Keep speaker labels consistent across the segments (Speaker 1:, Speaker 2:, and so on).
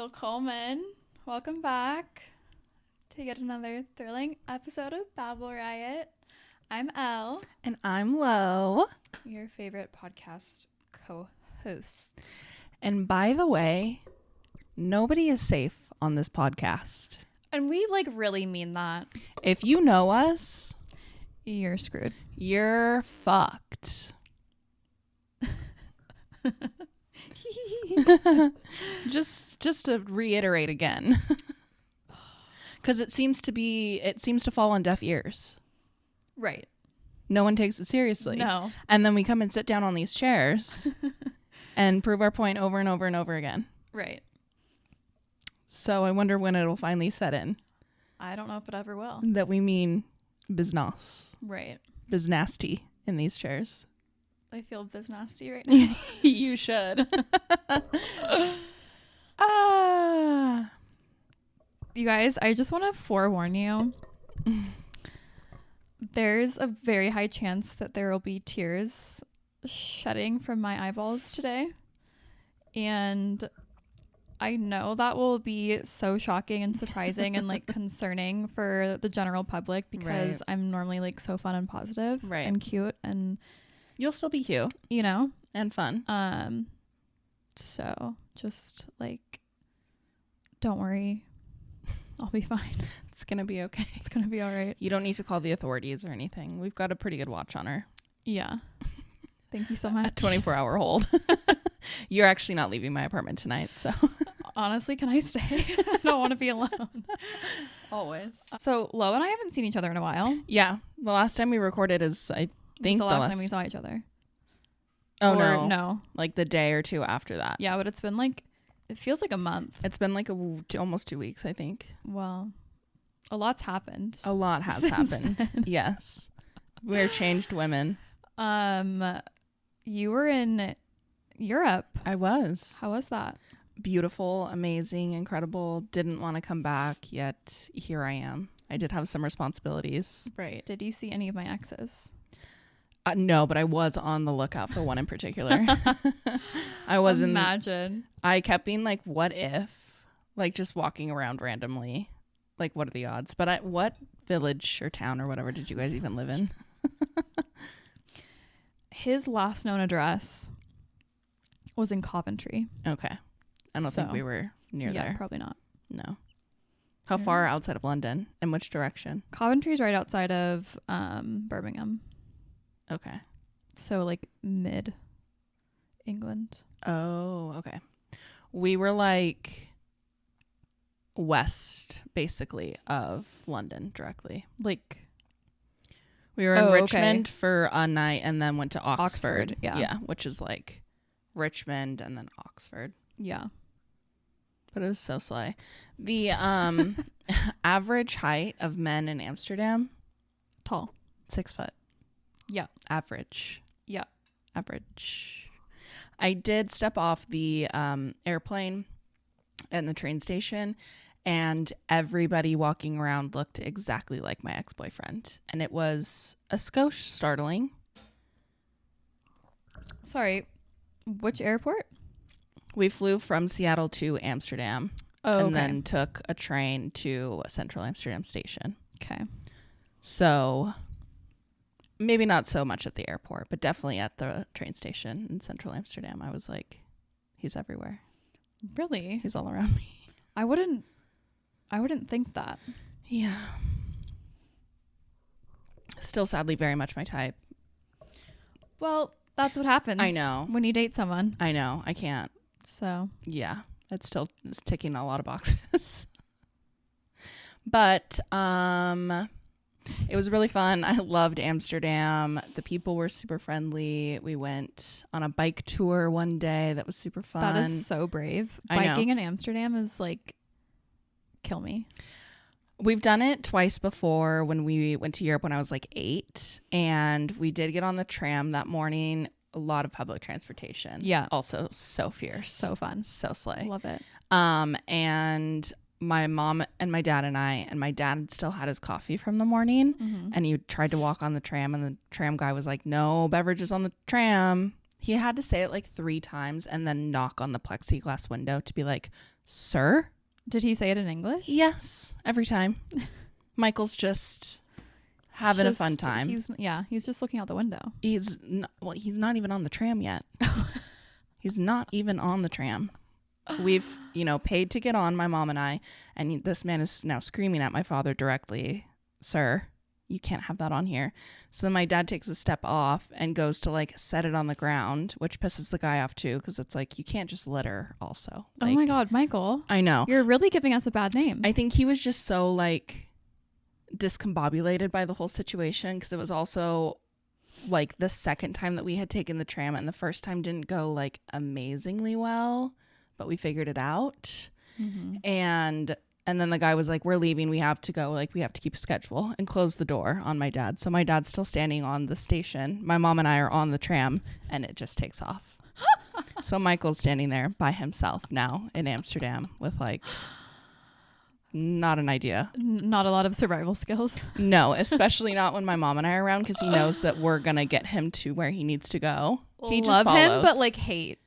Speaker 1: Willkommen. Welcome back to yet another thrilling episode of Babble Riot. I'm Elle.
Speaker 2: And I'm Lo.
Speaker 1: Your favorite podcast co-hosts.
Speaker 2: And by the way, nobody is safe on this podcast.
Speaker 1: And we really mean that.
Speaker 2: If you know us,
Speaker 1: You're screwed.
Speaker 2: you're fucked. just to reiterate again. Because it seems to fall on deaf ears.
Speaker 1: Right.
Speaker 2: No one takes it seriously.
Speaker 1: No.
Speaker 2: And then we come and sit down on these chairs and prove our point over and over and over again.
Speaker 1: Right.
Speaker 2: So I wonder when it'll finally set in.
Speaker 1: I don't know if it ever will.
Speaker 2: That we mean business.
Speaker 1: Right.
Speaker 2: Biznasty in these chairs.
Speaker 1: I feel biz nasty right now.
Speaker 2: You should.
Speaker 1: You guys, I just want to forewarn you. There's a very high chance that there will be tears shedding from my eyeballs today. And I know that will be so shocking and surprising and concerning for the general public because
Speaker 2: Right.
Speaker 1: I'm normally so fun and positive and cute and
Speaker 2: You'll still be cute, and fun.
Speaker 1: So just don't worry. I'll be fine.
Speaker 2: It's gonna be okay.
Speaker 1: It's gonna be all right.
Speaker 2: You don't need to call the authorities or anything. We've got a pretty good watch on her.
Speaker 1: Yeah. Thank you so much.
Speaker 2: A 24-hour hold. You're actually not leaving my apartment tonight, so
Speaker 1: Honestly, can I stay? I don't want to be alone.
Speaker 2: always.
Speaker 1: So Lo and I haven't seen each other in a while.
Speaker 2: Yeah, the last time we recorded is I think
Speaker 1: the last time we saw each other.
Speaker 2: Oh
Speaker 1: Or
Speaker 2: no, the day or two after that.
Speaker 1: Yeah, but it's been it feels like a month.
Speaker 2: It's been almost 2 weeks, I think.
Speaker 1: Well, a lot's happened.
Speaker 2: A lot has happened. Then. Yes, we're changed women.
Speaker 1: You were in Europe.
Speaker 2: I was.
Speaker 1: How was that?
Speaker 2: Beautiful, amazing, incredible. Didn't want to come back, yet here I am. I did have some responsibilities.
Speaker 1: Right. Did you see any of my exes?
Speaker 2: No, but I was on the lookout for one in particular. I wasn't.
Speaker 1: Imagine.
Speaker 2: I kept being like, what if? Just walking around randomly. What are the odds? But what village or town or whatever did you guys even live in?
Speaker 1: His last known address was in Coventry.
Speaker 2: Okay. I don't think we were near there.
Speaker 1: Yeah, probably not.
Speaker 2: No. How far outside of London? In which direction?
Speaker 1: Coventry's right outside of Birmingham.
Speaker 2: Okay.
Speaker 1: So mid England.
Speaker 2: Oh, okay. We were west, basically, of London directly. We were in Richmond for a night and then went to Oxford. Yeah, which is Richmond and then Oxford.
Speaker 1: Yeah.
Speaker 2: But it was so slay. The average height of men in Amsterdam?
Speaker 1: Tall.
Speaker 2: 6 foot.
Speaker 1: Yeah.
Speaker 2: Average.
Speaker 1: Yeah.
Speaker 2: Average. I did step off the airplane and the train station, and everybody walking around looked exactly like my ex-boyfriend. And it was a skosh startling.
Speaker 1: Sorry, which airport?
Speaker 2: We flew from Seattle to Amsterdam and then took a train to Central Amsterdam Station.
Speaker 1: Okay.
Speaker 2: So maybe not so much at the airport, but definitely at the train station in Central Amsterdam. I was like, he's everywhere.
Speaker 1: Really?
Speaker 2: He's all around me.
Speaker 1: I wouldn't think that.
Speaker 2: Yeah. Still sadly very much my type.
Speaker 1: Well, that's what happens.
Speaker 2: I know.
Speaker 1: When you date someone.
Speaker 2: I know. I can't.
Speaker 1: So.
Speaker 2: Yeah. It's ticking a lot of boxes. But it was really fun. I loved Amsterdam. The people were super friendly. We went on a bike tour one day. That was super fun.
Speaker 1: That is so brave. Biking in Amsterdam is kill me.
Speaker 2: We've done it twice before when we went to Europe when I was 8. And we did get on the tram that morning. A lot of public transportation. Yeah. Also so fierce.
Speaker 1: So fun.
Speaker 2: So slay.
Speaker 1: Love it.
Speaker 2: And my mom and my dad still had his coffee from the morning, and he tried to walk on the tram, and the tram guy was like, no beverages on the tram. He had to say it 3 times and then knock on the plexiglass window to be like, sir.
Speaker 1: Did he say it in English?
Speaker 2: Yes, every time. Michael's just having a fun time.
Speaker 1: He's just looking out the window.
Speaker 2: He's not even on the tram yet. He's not even on the tram. We've, paid to get on, my mom and I, and this man is now screaming at my father directly, "Sir, you can't have that on here." So then my dad takes a step off and goes to like set it on the ground, which pisses the guy off too, because it's like, you can't just litter also.
Speaker 1: Oh my God, Michael.
Speaker 2: I know.
Speaker 1: You're really giving us a bad name.
Speaker 2: I think he was just so like discombobulated by the whole situation, because it was also like the second time that we had taken the tram, and the first time didn't go like amazingly well, but we figured it out.
Speaker 1: Mm-hmm.
Speaker 2: And then the guy was like, "We're leaving. We have to go. Like, we have to keep a schedule," and closed the door on my dad. So my dad's still standing on the station. My mom and I are on the tram, and it just takes off. So Michael's standing there by himself now in Amsterdam with like not an idea.
Speaker 1: Not a lot of survival skills.
Speaker 2: No, especially not when my mom and I are around, because he knows that we're going to get him to where he needs to go. He just
Speaker 1: love
Speaker 2: follows.
Speaker 1: him, but like hate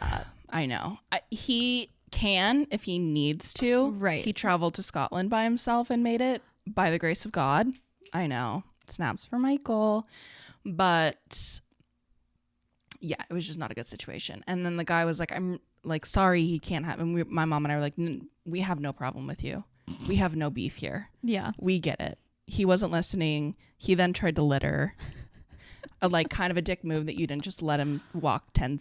Speaker 1: that.
Speaker 2: I know. He can if he needs to.
Speaker 1: Right.
Speaker 2: He traveled to Scotland by himself and made it by the grace of God. I know. Snaps for Michael. But yeah, it was just not a good situation. And then the guy was like, "I'm like, sorry, he can't have," and my mom and I were like, "We have no problem with you. We have no beef here.
Speaker 1: Yeah.
Speaker 2: We get it." He wasn't listening. He then tried to litter. Like kind of a dick move that you didn't just let him walk 10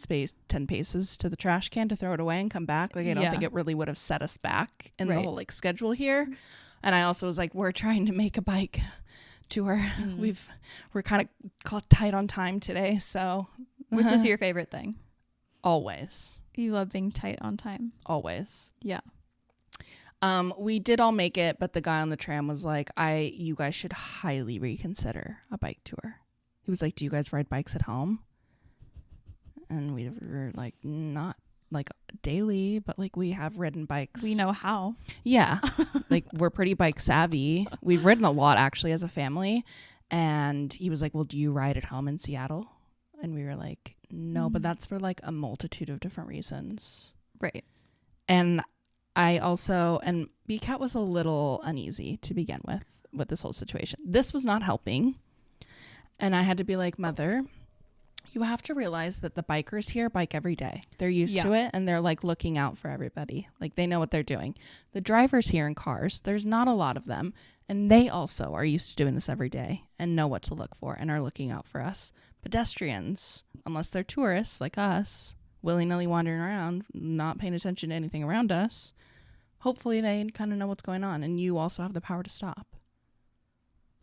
Speaker 2: paces to the trash can to throw it away and come back. Like, I don't think it really would have set us back in the whole like schedule here. And I also was like, we're trying to make a bike tour. We're kind of tight on time today. So
Speaker 1: Which is your favorite thing?
Speaker 2: Always.
Speaker 1: You love being tight on time.
Speaker 2: Always.
Speaker 1: Yeah.
Speaker 2: We did all make it, but the guy on the tram was like, you guys should highly reconsider a bike tour. He was like, "Do you guys ride bikes at home?" And we were like, "Not like daily, but like we have ridden bikes.
Speaker 1: We know how."
Speaker 2: Yeah. Like we're pretty bike savvy. We've ridden a lot actually as a family. And he was like, "Well, do you ride at home in Seattle?" And we were like, "No, but that's for like a multitude of different reasons."
Speaker 1: Right.
Speaker 2: And and BCAT was a little uneasy to begin with this whole situation. This was not helping. And I had to be like, "Mother, you have to realize that the bikers here bike every day. They're used to it, and they're like looking out for everybody. Like they know what they're doing. The drivers here in cars, there's not a lot of them, and they also are used to doing this every day and know what to look for and are looking out for us. Pedestrians, unless they're tourists like us, willy-nilly wandering around, not paying attention to anything around us, hopefully they kind of know what's going on, and you also have the power to stop."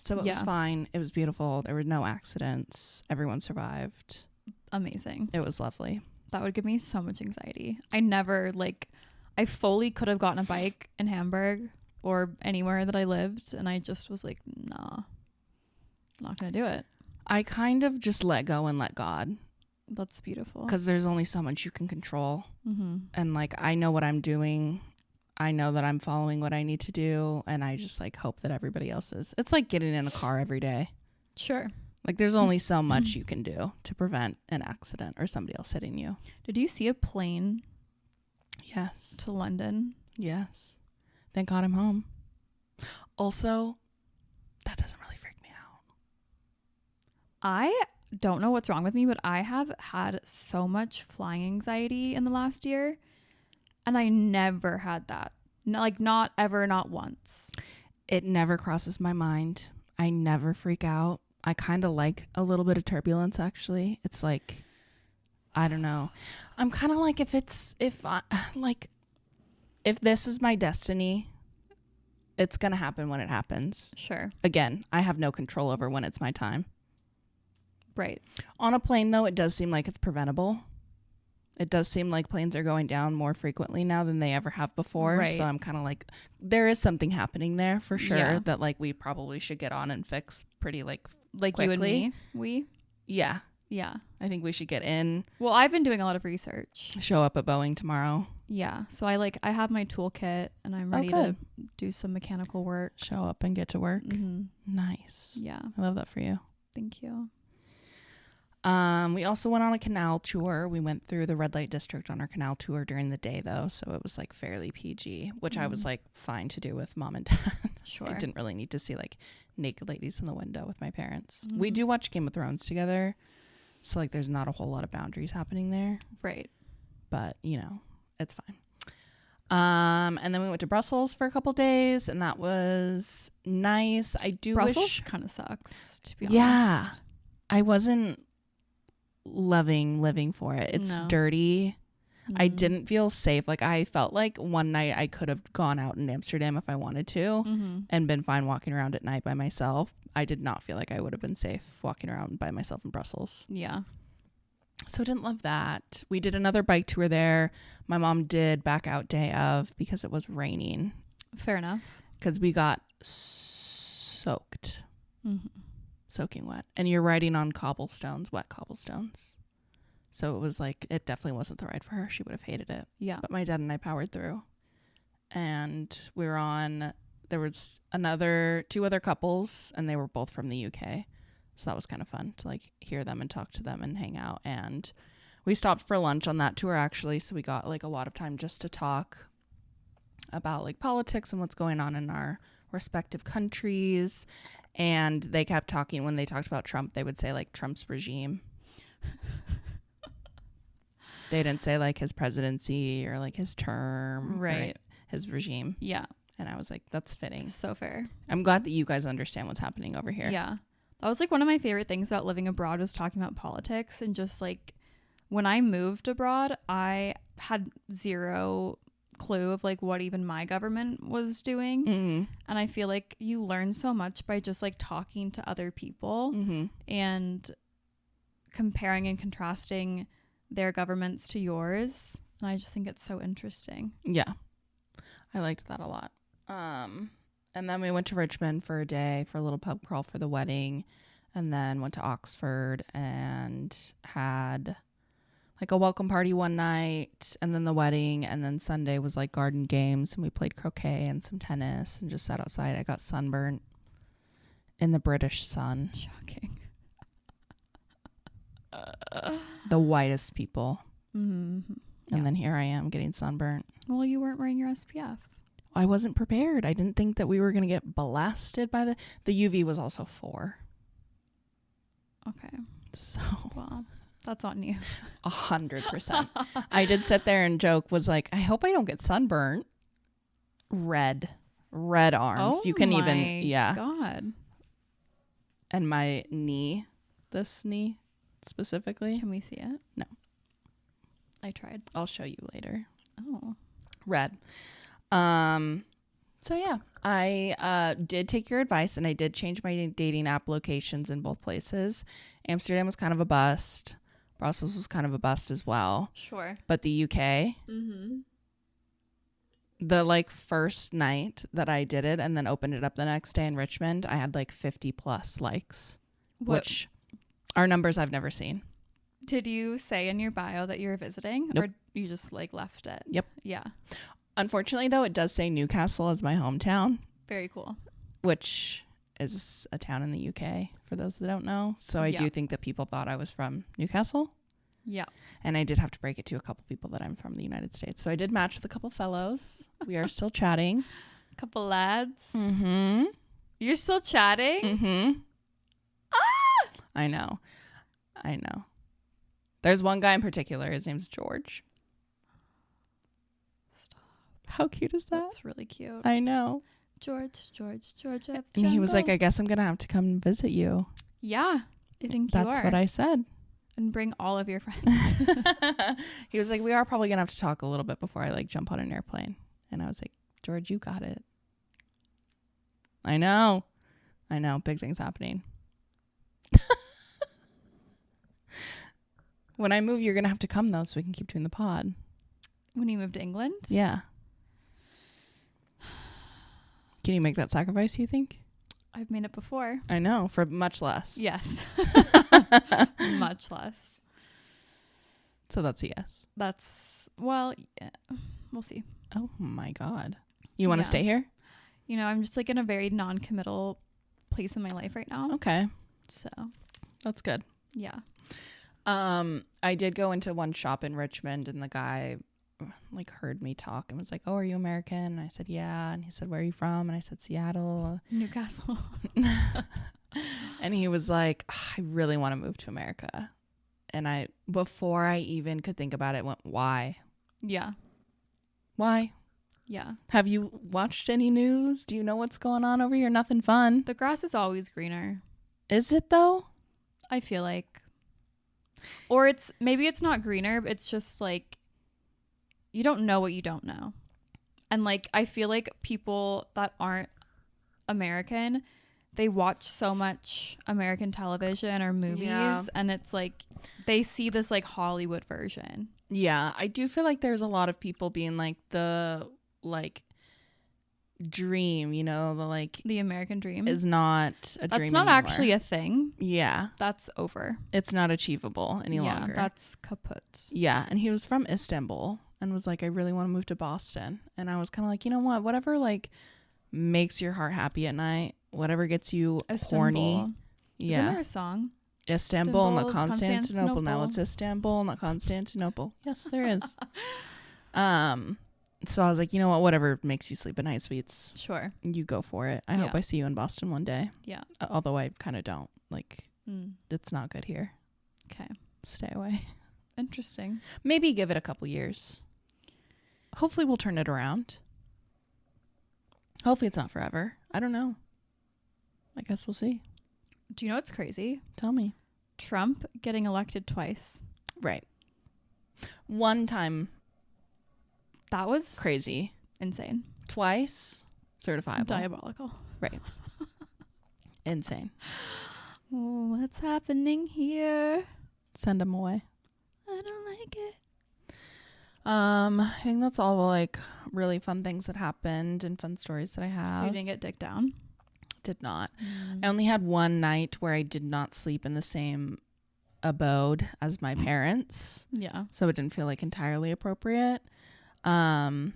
Speaker 2: So it was fine. It was beautiful. There were no accidents. Everyone survived.
Speaker 1: Amazing.
Speaker 2: It was lovely.
Speaker 1: That would give me so much anxiety. I fully could have gotten a bike in Hamburg or anywhere that I lived, and I just was like, nah, I'm not going to do it.
Speaker 2: I kind of just let go and let God.
Speaker 1: That's beautiful.
Speaker 2: Because there's only so much you can control.
Speaker 1: Mm-hmm.
Speaker 2: And like, I know what I'm doing. I know that I'm following what I need to do, and I just like hope that everybody else is. It's like getting in a car every day.
Speaker 1: Sure.
Speaker 2: Like there's only so much you can do to prevent an accident or somebody else hitting you.
Speaker 1: Did you see a plane?
Speaker 2: Yes.
Speaker 1: To London?
Speaker 2: Yes. Thank God I'm home. Also, that doesn't really freak me out.
Speaker 1: I don't know what's wrong with me, but I have had so much flying anxiety in the last year. And I never had that. Not ever, not once.
Speaker 2: It never crosses my mind. I never freak out. I kind of like a little bit of turbulence, actually. It's like, I don't know. I'm kind of like, if this is my destiny, it's going to happen when it happens.
Speaker 1: Sure.
Speaker 2: Again, I have no control over when it's my time.
Speaker 1: Right.
Speaker 2: On a plane, though, it does seem like it's preventable. It does seem like planes are going down more frequently now than they ever have before.
Speaker 1: Right.
Speaker 2: So I'm kind of like, there is something happening there for sure.
Speaker 1: Yeah.
Speaker 2: That like we probably should get on and fix pretty like
Speaker 1: quickly. You and me? We?
Speaker 2: Yeah.
Speaker 1: Yeah.
Speaker 2: I think we should get in.
Speaker 1: Well, I've been doing a lot of research.
Speaker 2: Show up at Boeing tomorrow.
Speaker 1: Yeah. So I have my toolkit and I'm ready to do some mechanical work.
Speaker 2: Show up and get to work.
Speaker 1: Mm-hmm.
Speaker 2: Nice.
Speaker 1: Yeah.
Speaker 2: I love that for you.
Speaker 1: Thank you.
Speaker 2: We also went on a canal tour. We went through the red light district on our canal tour during the day, though, so it was like fairly PG, which I was like fine to do with mom and dad.
Speaker 1: Sure.
Speaker 2: I didn't really need to see like naked ladies in the window with my parents. We do watch Game of Thrones together, so like there's not a whole lot of boundaries happening there.
Speaker 1: Right.
Speaker 2: But you know, it's fine. And then we went to Brussels for a couple days, and that was nice. I do
Speaker 1: Brussels kind of sucks, to be honest.
Speaker 2: Yeah, I wasn't loving living for it. It's dirty. I didn't feel safe. Like I felt like one night I could have gone out in Amsterdam if I wanted to and been fine walking around at night by myself. I did not feel like I would have been safe walking around by myself in Brussels.
Speaker 1: Yeah.
Speaker 2: So I didn't love that. We did another bike tour there. My mom did back out day of because it was raining.
Speaker 1: Fair enough.
Speaker 2: Because we got soaked. Soaking wet. And you're riding on cobblestones, wet cobblestones. So it was like, it definitely wasn't the ride for her. She would have hated it.
Speaker 1: Yeah.
Speaker 2: But my dad and I powered through. And we were on, there was two other couples, and they were both from the UK. So that was kind of fun to like hear them and talk to them and hang out. And we stopped for lunch on that tour actually. So we got like a lot of time just to talk about like politics and what's going on in our respective countries. And they kept talking, when they talked about Trump, they would say like Trump's regime. They didn't say like his presidency or like his term.
Speaker 1: Right.
Speaker 2: His regime.
Speaker 1: Yeah.
Speaker 2: And I was like, that's fitting.
Speaker 1: So fair.
Speaker 2: I'm glad that you guys understand what's happening over here.
Speaker 1: Yeah. That was like one of my favorite things about living abroad, was talking about politics. And just like when I moved abroad, I had zero clue of like what even my government was doing. And I feel like you learn so much by just like talking to other people and comparing and contrasting their governments to yours. And I just think it's so interesting.
Speaker 2: Yeah. I liked that a lot. And then we went to Richmond for a day for a little pub crawl for the wedding, and then went to Oxford and had like a welcome party one night, and then the wedding, and then Sunday was like garden games, and we played croquet and some tennis and just sat outside. I got sunburnt in the British sun.
Speaker 1: Shocking.
Speaker 2: The whitest people.
Speaker 1: And
Speaker 2: then here I am getting sunburnt.
Speaker 1: Well, you weren't wearing your SPF.
Speaker 2: I wasn't prepared. I didn't think that we were going to get blasted by the UV was also 4.
Speaker 1: Okay.
Speaker 2: So.
Speaker 1: Well, that's on you.
Speaker 2: 100%. I did sit there and joke, was like, I hope I don't get sunburnt. Red arms.
Speaker 1: Oh,
Speaker 2: you can even, yeah.
Speaker 1: God.
Speaker 2: And my knee, this knee specifically.
Speaker 1: Can we see it?
Speaker 2: No.
Speaker 1: I tried.
Speaker 2: I'll show you later.
Speaker 1: Oh.
Speaker 2: Red. So yeah, I did take your advice, and I did change my dating app locations in both places. Amsterdam was kind of a bust. Brussels was kind of a bust as well.
Speaker 1: Sure.
Speaker 2: But the UK, the like first night that I did it and then opened it up the next day in Richmond, I had like 50 plus likes, which are numbers I've never seen.
Speaker 1: Did you say in your bio that you're visiting?
Speaker 2: Nope.
Speaker 1: Or you just like left it?
Speaker 2: Yep.
Speaker 1: Yeah.
Speaker 2: Unfortunately, though, it does say Newcastle as my hometown.
Speaker 1: Very cool.
Speaker 2: Which is a town in the UK, for those that don't know. So I do think that people thought I was from Newcastle.
Speaker 1: Yeah.
Speaker 2: And I did have to break it to a couple people that I'm from the United States. So I did match with a couple fellows. We are still chatting.
Speaker 1: A couple lads.
Speaker 2: Mm-hmm.
Speaker 1: You're still chatting?
Speaker 2: Mm-hmm. Ah! I know. There's one guy in particular. His name's George.
Speaker 1: Stop.
Speaker 2: How cute is that?
Speaker 1: That's really cute.
Speaker 2: I know.
Speaker 1: George.
Speaker 2: And he was like, I guess I'm going to have to come visit you.
Speaker 1: Yeah, I think you are.
Speaker 2: That's what I said.
Speaker 1: And bring all of your friends.
Speaker 2: He was like, we are probably going to have to talk a little bit before I like jump on an airplane. And I was like, George, you got it. I know. Big things happening. When I move, you're going to have to come, though, so we can keep doing the pod.
Speaker 1: When you move to England?
Speaker 2: Yeah. Can you make that sacrifice, you think?
Speaker 1: I've made it before.
Speaker 2: I know, for much less.
Speaker 1: Yes. Much less.
Speaker 2: So that's a yes.
Speaker 1: Well, yeah, we'll see.
Speaker 2: Oh, my God. You want to stay here?
Speaker 1: You know, I'm just in a very non-committal place in my life right now.
Speaker 2: Okay.
Speaker 1: So.
Speaker 2: That's good.
Speaker 1: Yeah.
Speaker 2: I did go into one shop in Richmond, and the guy like heard me talk and was like, "Oh, are you American?" And I said, "Yeah." And he said, "Where are you from?" And I said, "Seattle."
Speaker 1: Newcastle.
Speaker 2: And he was like, "I really want to move to America." And before I even could think about it, went, "Why?
Speaker 1: Yeah.
Speaker 2: Why?
Speaker 1: Yeah.
Speaker 2: Have you watched any news? Do you know what's going on over here? Nothing fun."
Speaker 1: The grass is always greener.
Speaker 2: Is it though?
Speaker 1: I feel like. Or maybe it's not greener, but it's just like you don't know what you don't know. And like I feel like people that aren't American, they watch so much American television or movies, and it's like they see this like Hollywood version.
Speaker 2: Yeah, I do feel like there's a lot of people being like the like dream, you know,
Speaker 1: the American dream
Speaker 2: is not a dream.
Speaker 1: That's not
Speaker 2: anymore.
Speaker 1: actually a thing.
Speaker 2: Yeah.
Speaker 1: That's over.
Speaker 2: It's not achievable any longer.
Speaker 1: Yeah, that's kaput.
Speaker 2: Yeah, and he was from Istanbul and was like, "I really want to move to Boston." And I was kind of like, you know what? Whatever like makes your heart happy at night, whatever gets you horny. Yeah.
Speaker 1: Isn't there a song?
Speaker 2: Istanbul, not Constantinople. Now it's Istanbul, not Constantinople. Yes, there is. So I was like, you know what? Whatever makes you sleep at night, sweets.
Speaker 1: Sure.
Speaker 2: You go for it. I hope I see you in Boston one day.
Speaker 1: Yeah.
Speaker 2: Although I kind of don't. Like, it's not good here.
Speaker 1: Okay.
Speaker 2: Stay away.
Speaker 1: Interesting.
Speaker 2: Maybe give it a couple years. Hopefully we'll turn it around. Hopefully it's not forever. I don't know. I guess we'll see.
Speaker 1: Do you know what's crazy?
Speaker 2: Tell me.
Speaker 1: Trump getting elected twice.
Speaker 2: Right. One time.
Speaker 1: That was
Speaker 2: crazy.
Speaker 1: Insane.
Speaker 2: Twice. Certifiable.
Speaker 1: Diabolical.
Speaker 2: Right. Insane.
Speaker 1: Oh, what's happening here?
Speaker 2: Send him away.
Speaker 1: I don't like it.
Speaker 2: I think that's all the like really fun things that happened and fun stories that I have.
Speaker 1: So you didn't get dick down?
Speaker 2: Did not. I only had one night where I did not sleep in the same abode as my parents.
Speaker 1: Yeah.
Speaker 2: So it didn't feel like entirely appropriate. And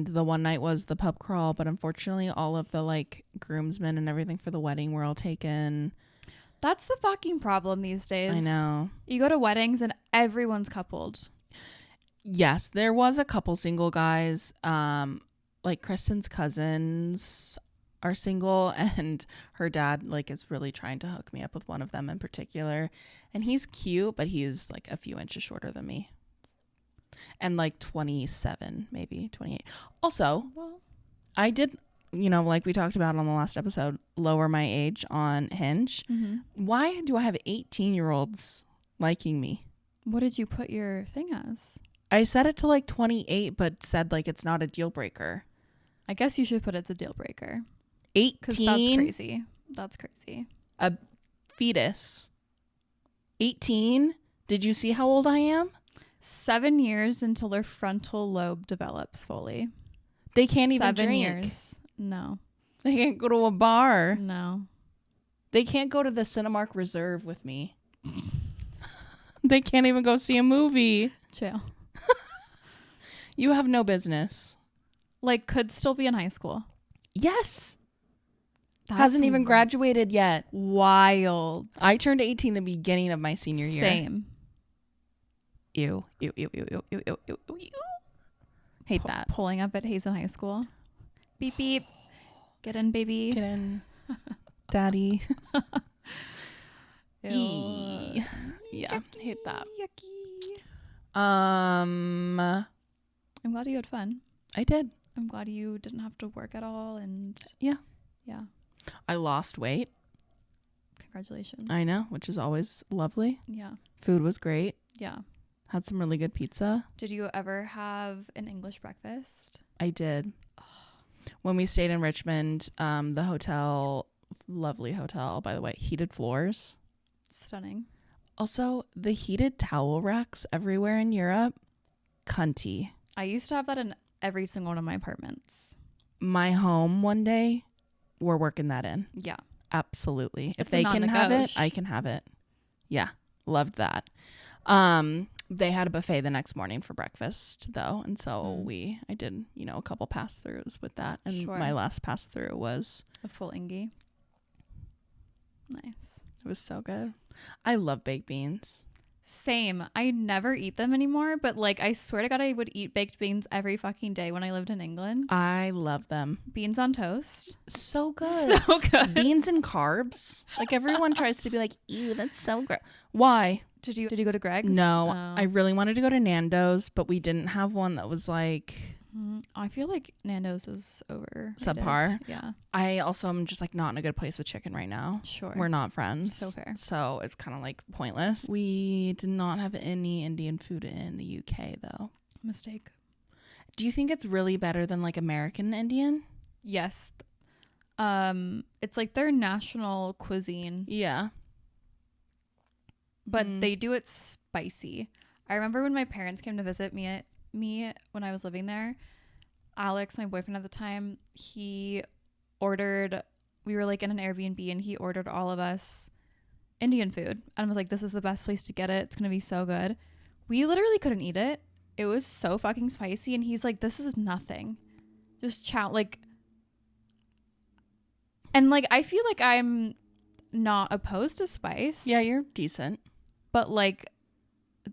Speaker 2: the one night was the pub crawl, but unfortunately all of the like groomsmen and everything for the wedding were all taken.
Speaker 1: That's the fucking problem these days.
Speaker 2: I know.
Speaker 1: You go to weddings and everyone's coupled.
Speaker 2: Yes, there was a couple single guys. Like Kristen's cousins are single, and her dad like is really trying to hook me up with one of them in particular. And he's cute, but he's like a few inches shorter than me. And like 27, maybe 28. Also,
Speaker 1: Well,
Speaker 2: I did, you know, like we talked about on the last episode, lower my age on Hinge.
Speaker 1: mm-hmm.
Speaker 2: Why do I have 18-year-olds liking me?
Speaker 1: What did you put your thing as?
Speaker 2: I set it to like 28, but said like it's not a deal breaker.
Speaker 1: I guess you should put it to deal breaker.
Speaker 2: 18?
Speaker 1: Because that's crazy. That's crazy.
Speaker 2: A fetus. 18? Did you see how old I am?
Speaker 1: 7 years until their frontal lobe develops fully.
Speaker 2: They can't even
Speaker 1: 7
Speaker 2: drink.
Speaker 1: years. No.
Speaker 2: They can't go to a bar.
Speaker 1: No.
Speaker 2: They can't go to the Cinemark Reserve with me. They can't even go see a movie.
Speaker 1: Chill.
Speaker 2: You have no business.
Speaker 1: Like, could still be in high school.
Speaker 2: Yes.
Speaker 1: That's
Speaker 2: Hasn't even graduated yet.
Speaker 1: Wild.
Speaker 2: I turned 18 the beginning of my senior year.
Speaker 1: Same.
Speaker 2: Ew. Ew, ew, ew, ew, ew, ew, ew, ew. Hate that.
Speaker 1: Pulling up at Hazen High School. Beep, beep. Get in, baby.
Speaker 2: Get in. Daddy.
Speaker 1: Ew.
Speaker 2: Yeah, hate that.
Speaker 1: Yucky.
Speaker 2: I'm
Speaker 1: glad you had fun.
Speaker 2: I did.
Speaker 1: I'm glad you didn't have to work at all. And
Speaker 2: yeah.
Speaker 1: I
Speaker 2: lost weight.
Speaker 1: Congratulations.
Speaker 2: I know, which is always lovely.
Speaker 1: Yeah.
Speaker 2: Food was great.
Speaker 1: Yeah.
Speaker 2: Had some really good pizza.
Speaker 1: Did you ever have an English breakfast?
Speaker 2: I did. When we stayed in Richmond, the hotel, lovely hotel, by the way, heated floors.
Speaker 1: Stunning.
Speaker 2: Also, the heated towel racks everywhere in Europe, cunty.
Speaker 1: I used to have that in every single one of my apartments.
Speaker 2: My home one day, we're working that in.
Speaker 1: Yeah.
Speaker 2: Absolutely. If
Speaker 1: It's
Speaker 2: they
Speaker 1: a
Speaker 2: can have it,
Speaker 1: non-negotiable.
Speaker 2: I can have it. Yeah. Loved that. They had a buffet the next morning for breakfast though. And so I did, a couple pass throughs with that. And
Speaker 1: Sure.
Speaker 2: my last pass through was
Speaker 1: A full Ingie. Nice.
Speaker 2: It was so good. I love baked beans.
Speaker 1: Same. I never eat them anymore, but like I swear to God, I would eat baked beans every fucking day when I lived in England.
Speaker 2: I love them.
Speaker 1: Beans on toast.
Speaker 2: So good.
Speaker 1: So good.
Speaker 2: Beans and carbs. Like everyone tries to be like, ew, that's so gross. Why?
Speaker 1: Did you go to Greg's?
Speaker 2: No,
Speaker 1: Oh.
Speaker 2: I really wanted to go to Nando's, but we didn't have one that was like
Speaker 1: I feel like Nando's is over.
Speaker 2: subpar.
Speaker 1: Yeah.
Speaker 2: I also am just like not in a good place with chicken right now.
Speaker 1: Sure.
Speaker 2: We're not friends.
Speaker 1: So fair.
Speaker 2: So it's kind of like pointless. We did not have any Indian food in the UK though.
Speaker 1: Mistake.
Speaker 2: Do you think it's really better than like American Indian?
Speaker 1: Yes. It's like their national cuisine,
Speaker 2: Yeah.
Speaker 1: but they do it spicy. I remember when my parents came to visit me when I was living there. Alex, my boyfriend at the time, we were like in an Airbnb and he ordered all of us Indian food and was like, this is the best place to get it. It's going to be so good. We literally couldn't eat it. It was so fucking spicy. And he's like, this is nothing. Just like, and like, I feel like I'm not opposed to spice.
Speaker 2: Yeah, you're decent.
Speaker 1: But like,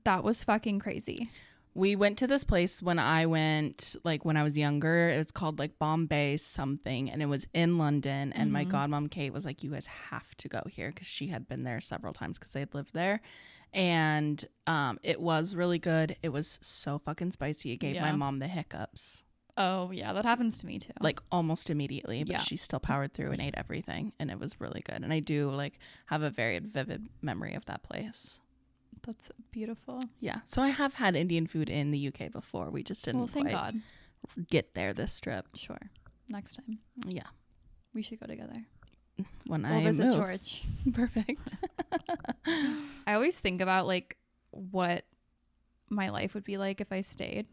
Speaker 1: that was fucking crazy.
Speaker 2: We went to this place when I was younger. It was called like Bombay something, and it was in London. And my godmom Kate was like, you guys have to go here, because she had been there several times because they had lived there. And it was really good. It was so fucking spicy. It gave my mom the hiccups.
Speaker 1: Oh, yeah, that happens to me too.
Speaker 2: Like almost immediately, but
Speaker 1: Yeah.
Speaker 2: she still powered through and ate everything. And it was really good. And I do like have a very vivid memory of that place.
Speaker 1: That's beautiful.
Speaker 2: Yeah. So I have had Indian food in the UK before. We just didn't
Speaker 1: Thank God.
Speaker 2: get there this trip.
Speaker 1: Sure. Next time.
Speaker 2: Yeah.
Speaker 1: We should go together.
Speaker 2: When
Speaker 1: We'll
Speaker 2: I
Speaker 1: visit
Speaker 2: move.
Speaker 1: George.
Speaker 2: Perfect.
Speaker 1: I always think about like what my life would be like if I stayed.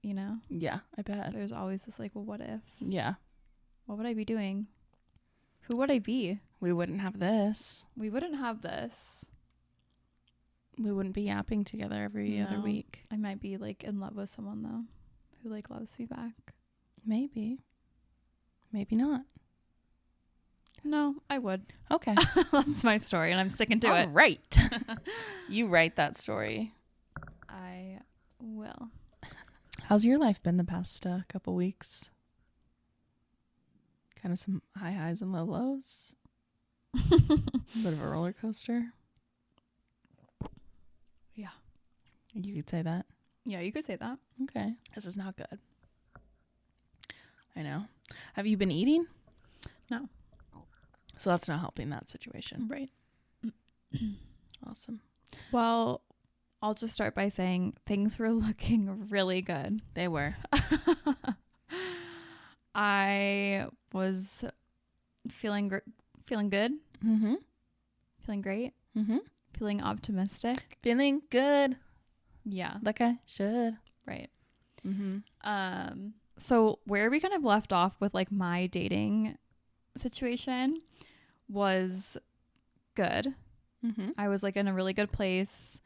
Speaker 1: You know?
Speaker 2: Yeah, I bet.
Speaker 1: There's always this like, well, what if?
Speaker 2: Yeah.
Speaker 1: What would I be doing? Who would I be?
Speaker 2: We wouldn't have this.
Speaker 1: We wouldn't have this.
Speaker 2: We wouldn't be yapping together every other
Speaker 1: No.
Speaker 2: week.
Speaker 1: I might be like in love with someone though who like loves me back.
Speaker 2: Maybe. Maybe not.
Speaker 1: No, I would.
Speaker 2: Okay.
Speaker 1: That's my story and I'm sticking to it.
Speaker 2: All right. You write that story.
Speaker 1: I will.
Speaker 2: How's your life been the past couple weeks? Kind of some high highs and low lows. A bit of a roller coaster.
Speaker 1: Yeah.
Speaker 2: You could say that.
Speaker 1: Yeah, you could say that.
Speaker 2: Okay. This is not good. I know. Have you been eating?
Speaker 1: No.
Speaker 2: So that's not helping that situation.
Speaker 1: Right.
Speaker 2: Awesome.
Speaker 1: Well, I'll just start by saying things were looking really good.
Speaker 2: They were.
Speaker 1: I was feeling good,
Speaker 2: Mm-hmm.
Speaker 1: feeling great,
Speaker 2: Mm-hmm.
Speaker 1: feeling optimistic.
Speaker 2: Feeling good.
Speaker 1: Yeah,
Speaker 2: Like I should.
Speaker 1: right.
Speaker 2: Mm-hmm.
Speaker 1: So where we kind of left off with like my dating situation was good.
Speaker 2: Mm-hmm.
Speaker 1: I was like in a really good place.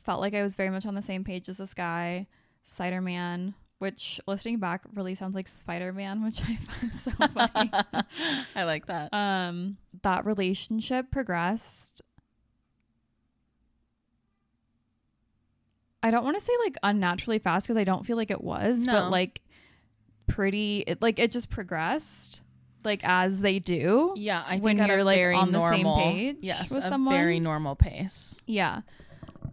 Speaker 1: Felt like I was very much on the same page as this guy, Cider Man, which listening back really sounds like Spider-Man, which I find so funny.
Speaker 2: I like that.
Speaker 1: That relationship progressed. I don't want to say like unnaturally fast because I don't feel like it was,
Speaker 2: No.
Speaker 1: but like it just progressed like as they do.
Speaker 2: Yeah, I
Speaker 1: when
Speaker 2: think at
Speaker 1: you're
Speaker 2: a
Speaker 1: like
Speaker 2: very
Speaker 1: on
Speaker 2: normal,
Speaker 1: the same page
Speaker 2: yes,
Speaker 1: with
Speaker 2: a
Speaker 1: someone.
Speaker 2: very normal pace.
Speaker 1: Yeah.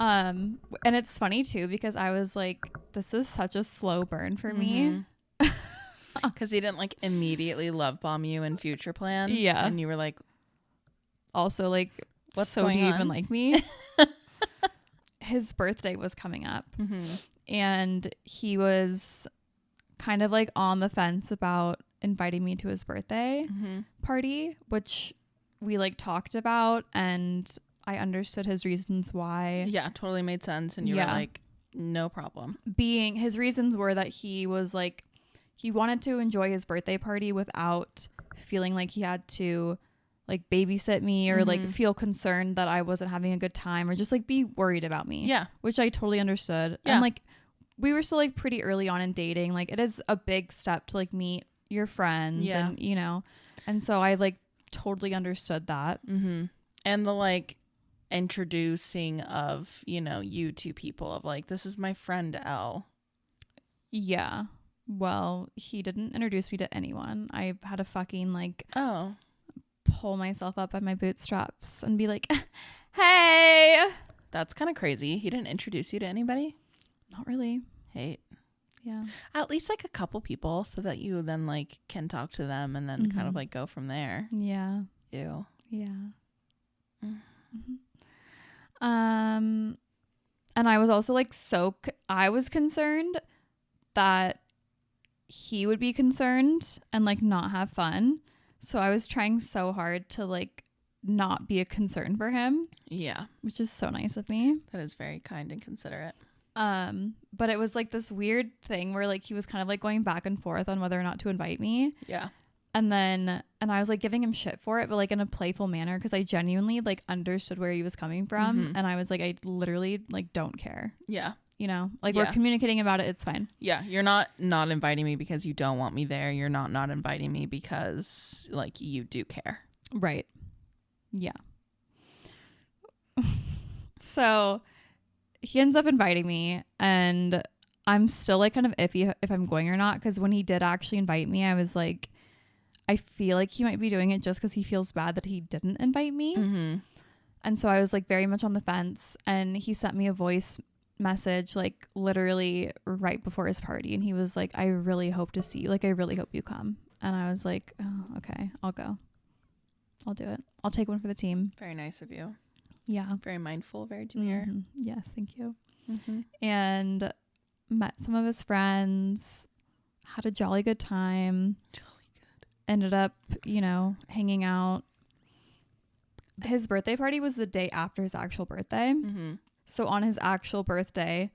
Speaker 1: And it's funny too because I was like, this is such a slow burn for me.
Speaker 2: Because he didn't like immediately love bomb you in Future Plan.
Speaker 1: Yeah.
Speaker 2: And you were like,
Speaker 1: Also, like,
Speaker 2: What's
Speaker 1: so
Speaker 2: going
Speaker 1: do you
Speaker 2: on?
Speaker 1: even like me? His birthday was coming up, and he was kind of like on the fence about inviting me to his birthday party, which we like talked about, and I understood his reasons why.
Speaker 2: yeah, totally made sense. And you were like, no problem.
Speaker 1: His reasons were that he was like, he wanted to enjoy his birthday party without feeling like he had to like babysit me or like feel concerned that I wasn't having a good time or just like be worried about me.
Speaker 2: Yeah.
Speaker 1: Which I totally understood.
Speaker 2: Yeah.
Speaker 1: And like we were still like pretty early on in dating. Like it is a big step to like meet your friends and you know. And so I like totally understood that.
Speaker 2: Mm-hmm. And the like introducing of, you know, you two people of like, this is my friend Elle.
Speaker 1: Yeah. Well, he didn't introduce me to anyone. I had to fucking like pull myself up by my bootstraps and be like, hey.
Speaker 2: That's kind of crazy. He didn't introduce you to anybody?
Speaker 1: Not really.
Speaker 2: Hate.
Speaker 1: Yeah.
Speaker 2: At least like a couple people so that you then like can talk to them and then kind of like go from there.
Speaker 1: Yeah.
Speaker 2: Ew.
Speaker 1: Yeah. And I was also like I was concerned that he would be concerned and like not have fun. So I was trying so hard to like not be a concern for him.
Speaker 2: Yeah.
Speaker 1: Which is so nice of me.
Speaker 2: That is very kind and considerate.
Speaker 1: But it was like this weird thing where like he was kind of like going back and forth on whether or not to invite me.
Speaker 2: Yeah.
Speaker 1: And I was like giving him shit for it, but like in a playful manner because I genuinely like understood where he was coming from. And I was like, I literally like don't care.
Speaker 2: Yeah.
Speaker 1: You know, like we're communicating about it. It's fine.
Speaker 2: Yeah. You're not inviting me because you don't want me there. You're not inviting me because like you do care.
Speaker 1: Right. Yeah. So he ends up inviting me and I'm still like kind of iffy if I'm going or not. Because when he did actually invite me, I was like, I feel like he might be doing it just because he feels bad that he didn't invite me. And so I was like very much on the fence. And he sent me a voice message like literally right before his party. And he was like, I really hope to see you. Like, I really hope you come. And I was like, oh, okay, I'll go. I'll do it. I'll take one for the team.
Speaker 2: Very nice of you.
Speaker 1: Yeah.
Speaker 2: Very mindful, very demure.
Speaker 1: Yes, thank you. And met some of his friends, had a jolly good time. Ended up, you know, hanging out. His birthday party was the day after his actual birthday. So on his actual birthday,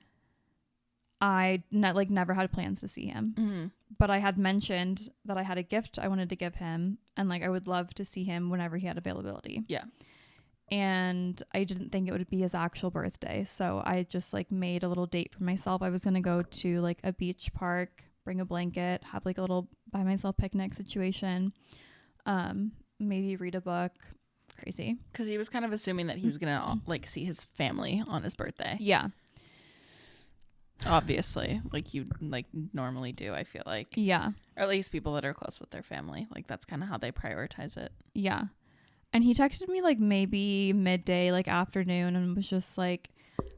Speaker 1: I never had plans to see him. But I had mentioned that I had a gift I wanted to give him. And like I would love to see him whenever he had availability.
Speaker 2: Yeah.
Speaker 1: And I didn't think it would be his actual birthday. So I just like made a little date for myself. I was going to go to like a beach park, bring a blanket, have like a little by myself picnic situation, maybe read a book. Crazy.
Speaker 2: Because he was kind of assuming that he was going to like see his family on his birthday.
Speaker 1: Yeah.
Speaker 2: Obviously, like you like normally do, I feel like.
Speaker 1: Yeah.
Speaker 2: Or at least people that are close with their family. Like that's kind of how they prioritize it.
Speaker 1: Yeah. And he texted me like maybe midday, like afternoon, and was just like,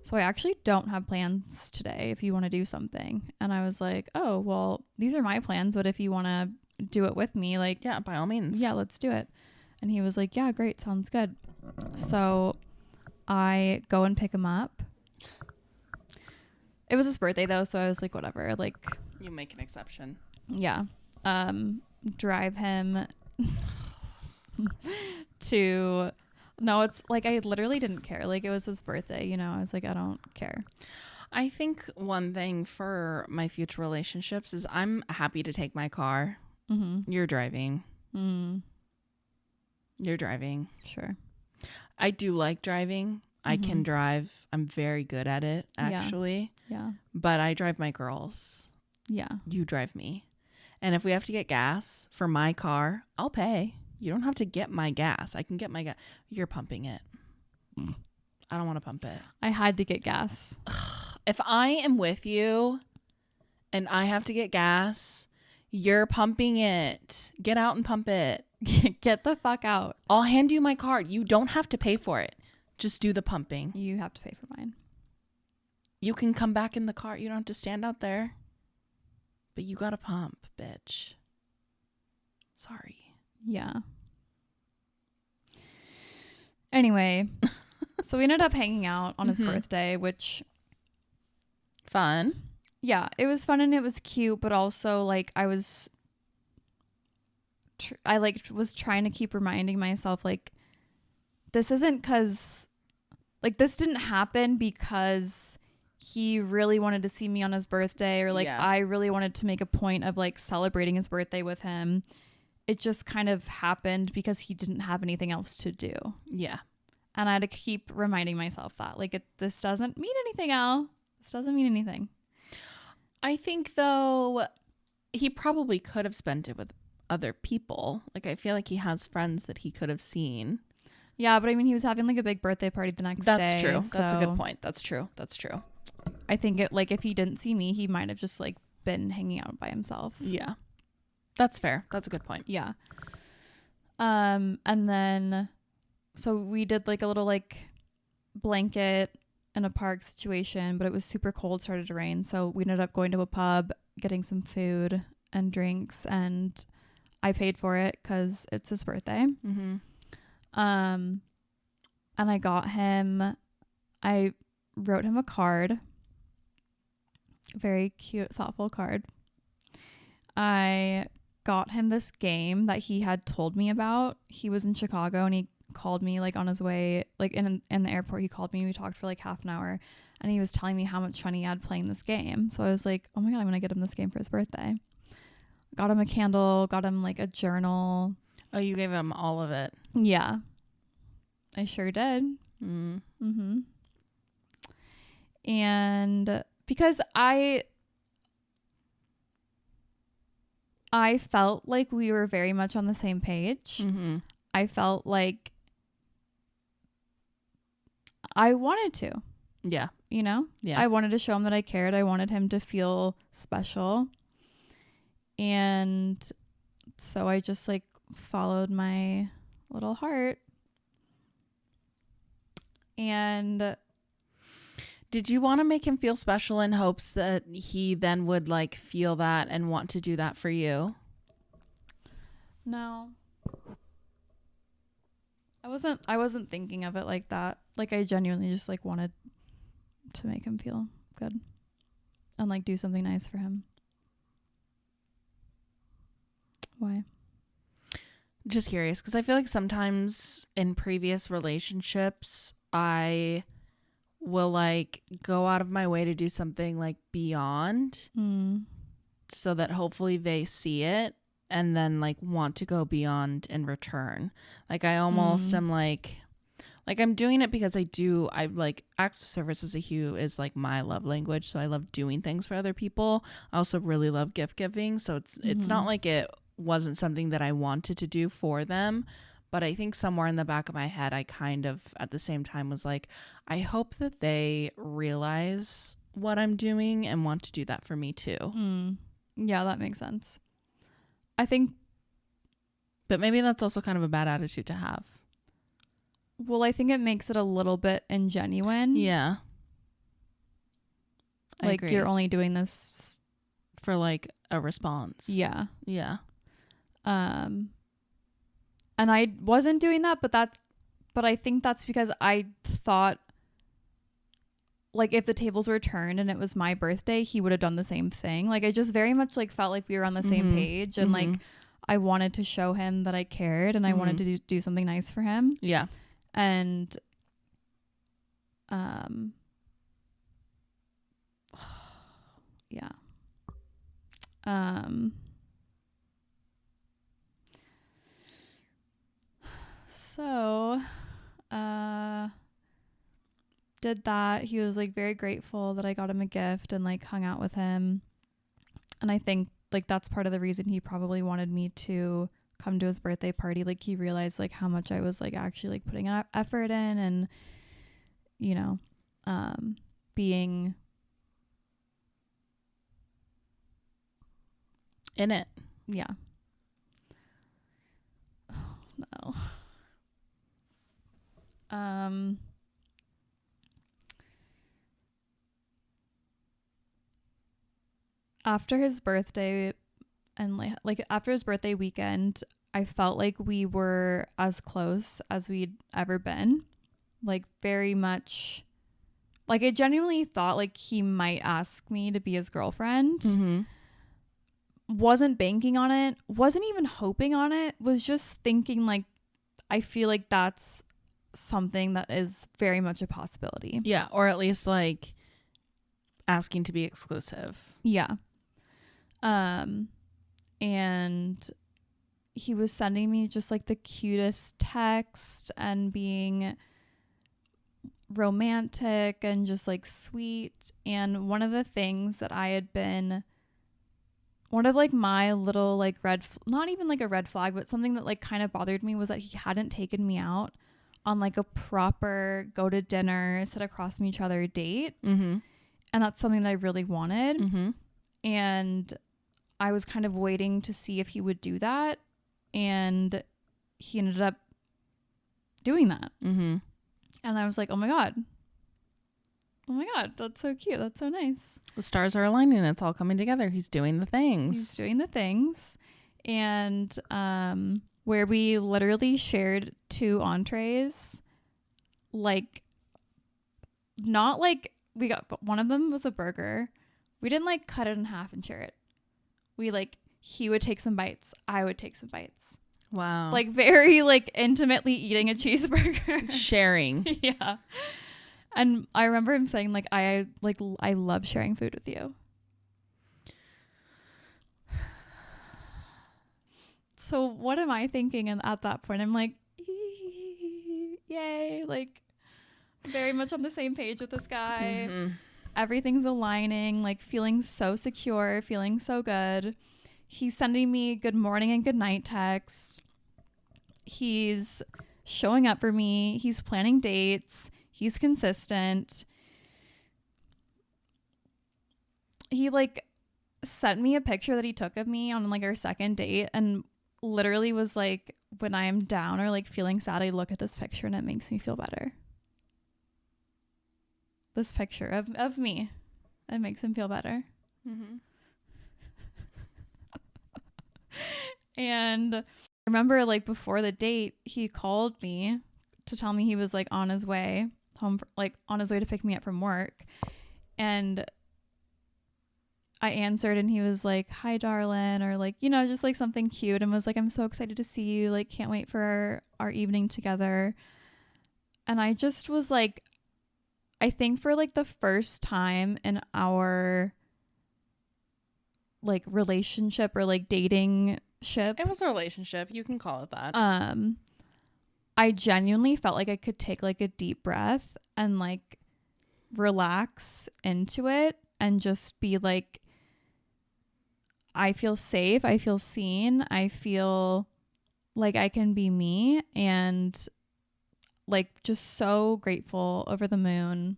Speaker 1: so I actually don't have plans today if you want to do something. And I was like, oh, well, these are my plans. But if you want to do it with me, like,
Speaker 2: yeah, by all means.
Speaker 1: Yeah, let's do it. And he was like, yeah, great. Sounds good. So I go and pick him up. It was his birthday though. So I was like, whatever, like
Speaker 2: you make an exception.
Speaker 1: Yeah. Drive him to, no, it's like, I literally didn't care. Like it was his birthday, you know, I was like, I don't care.
Speaker 2: I think one thing for my future relationships is I'm happy to take my car. You're driving. You're driving.
Speaker 1: Sure.
Speaker 2: I do like driving. I can drive. I'm very good at it, actually.
Speaker 1: Yeah.
Speaker 2: But I drive my girls.
Speaker 1: Yeah.
Speaker 2: You drive me. And if we have to get gas for my car, I'll pay. You don't have to get my gas. I can get my gas. You're pumping it. I don't want to pump it.
Speaker 1: I had to get gas.
Speaker 2: If I am with you and I have to get gas, you're pumping it. Get out and pump it.
Speaker 1: Get the fuck out.
Speaker 2: I'll hand you my card. You don't have to pay for it. Just do the pumping.
Speaker 1: You have to pay for mine.
Speaker 2: You can come back in the car. You don't have to stand out there. But you gotta pump, bitch. Sorry.
Speaker 1: Yeah. Anyway, so we ended up hanging out on his birthday, which...
Speaker 2: Fun.
Speaker 1: Yeah, it was fun and it was cute, but also like I was trying to keep reminding myself like this isn't because like this didn't happen because he really wanted to see me on his birthday or like I really wanted to make a point of like celebrating his birthday with him. It just kind of happened because he didn't have anything else to do.
Speaker 2: Yeah.
Speaker 1: And I had to keep reminding myself that like this doesn't mean anything, Al. This doesn't mean anything.
Speaker 2: I think though he probably could have spent it with other people. Like, I feel like he has friends that he could have seen.
Speaker 1: Yeah, but I mean, he was having like a big birthday party the next day.
Speaker 2: That's true.
Speaker 1: So
Speaker 2: That's a good point. That's true.
Speaker 1: I think it, like, if he didn't see me, he might have just like been hanging out by himself.
Speaker 2: Yeah. That's fair. That's a good point.
Speaker 1: Yeah. And then, so we did like a little like blanket in a park situation, but it was super cold, started to rain. So we ended up going to a pub, getting some food and drinks, and I paid for it because it's his birthday.
Speaker 2: Mm-hmm.
Speaker 1: And I wrote him a card, very cute, thoughtful card. I got him this game that he had told me about. He was in Chicago and he called me like on his way, like in the airport. He called me. We talked for like half an hour and he was telling me how much fun he had playing this game. So I was like, oh my God, I'm going to get him this game for his birthday. Got him a candle, got him like a journal.
Speaker 2: Oh, you gave him all of it.
Speaker 1: Yeah, I sure did.
Speaker 2: Mm-hmm.
Speaker 1: And because I felt like we were very much on the same page.
Speaker 2: Mm-hmm.
Speaker 1: I felt like I wanted to.
Speaker 2: Yeah.
Speaker 1: You know?
Speaker 2: Yeah.
Speaker 1: I wanted to show him that I cared. I wanted him to feel special. And so I just like followed my little heart. And
Speaker 2: did you want to make him feel special in hopes that he then would like feel that and want to do that for you?
Speaker 1: no. I wasn't thinking of it like that. Like I genuinely just like wanted to make him feel good and like do something nice for him. Why?
Speaker 2: Just curious, because I feel like sometimes in previous relationships, I will like go out of my way to do something like beyond so that hopefully they see it and then like want to go beyond in return. Like I almost am like I'm doing it because I like acts of service is like my love language. So I love doing things for other people. I also really love gift giving. So it's not like it wasn't something that I wanted to do for them. But I think somewhere in the back of my head, I kind of at the same time was like, I hope that they realize what I'm doing and want to do that for me too.
Speaker 1: Yeah, that makes sense. I think.
Speaker 2: But maybe that's also kind of a bad attitude to have.
Speaker 1: Well, I think it makes it a little bit ingenuine.
Speaker 2: Yeah. I
Speaker 1: like
Speaker 2: agree.
Speaker 1: You're only doing this
Speaker 2: for like a response.
Speaker 1: Yeah.
Speaker 2: Yeah.
Speaker 1: And I wasn't doing that, but I think that's because I thought like if the tables were turned and it was my birthday, he would have done the same thing. Like I just very much like felt like we were on the same page and like I wanted to show him that I cared and I wanted to do something nice for him.
Speaker 2: Yeah.
Speaker 1: And yeah. So did that. He was like very grateful that I got him a gift and like hung out with him. And I think like that's part of the reason he probably wanted me to come to his birthday party. Like he realized like how much I was like actually like putting an effort in and you know being
Speaker 2: in it.
Speaker 1: Yeah. Oh, no. After his birthday and like after his birthday weekend, I felt like we were as close as we'd ever been. Like very much like I genuinely thought like he might ask me to be his girlfriend. Wasn't banking on it, wasn't even hoping on it, was just thinking like I feel like that's something that is very much a possibility.
Speaker 2: Yeah, or at least like asking to be exclusive.
Speaker 1: Yeah. And he was sending me just like the cutest text and being romantic and just like sweet. And one of the one of like my little like not even like a red flag, but something that like kind of bothered me was that he hadn't taken me out on like a proper go to dinner, sit across from each other date.
Speaker 2: Mm-hmm.
Speaker 1: And that's something that I really wanted.
Speaker 2: Mm-hmm.
Speaker 1: And I was kind of waiting to see if he would do that. And he ended up doing that.
Speaker 2: Mm-hmm.
Speaker 1: And I was like, oh my God, that's so cute. That's so nice.
Speaker 2: The stars are aligning. It's all coming together. He's doing the things.
Speaker 1: He's doing the things. And where we literally shared 2 entrees, like, not like we got, but one of them was a burger. We didn't like cut it in half and share it. We like, he would take some bites. I would take some bites.
Speaker 2: Wow.
Speaker 1: Like very like intimately eating a cheeseburger.
Speaker 2: Sharing.
Speaker 1: Yeah. And I remember him saying like, I love sharing food with you. So what am I thinking at that point? I'm like, yay, like very much on the same page with this guy.
Speaker 2: Mm-hmm.
Speaker 1: Everything's aligning, like feeling so secure, feeling so good. He's sending me good morning and good night texts. He's showing up for me. He's planning dates. He's consistent. He like sent me a picture that he took of me on like our second date and literally was like, when I am down or like feeling sad, I look at this picture and it makes me feel better. This picture of me, it makes him feel better.
Speaker 2: Mm-hmm.
Speaker 1: And I remember like before the date, he called me to tell me he was like on his way home, like on his way to pick me up from work. And I answered and he was like, hi, darling, or like, you know, just like something cute, and was like, I'm so excited to see you. Like, can't wait for our evening together. And I just was like, I think for like the first time in our like relationship or like dating ship,
Speaker 2: It was a relationship. You can call it that.
Speaker 1: I genuinely felt like I could take like a deep breath and like relax into it and just be like, I feel safe. I feel seen. I feel like I can be me, and like just so grateful, over the moon,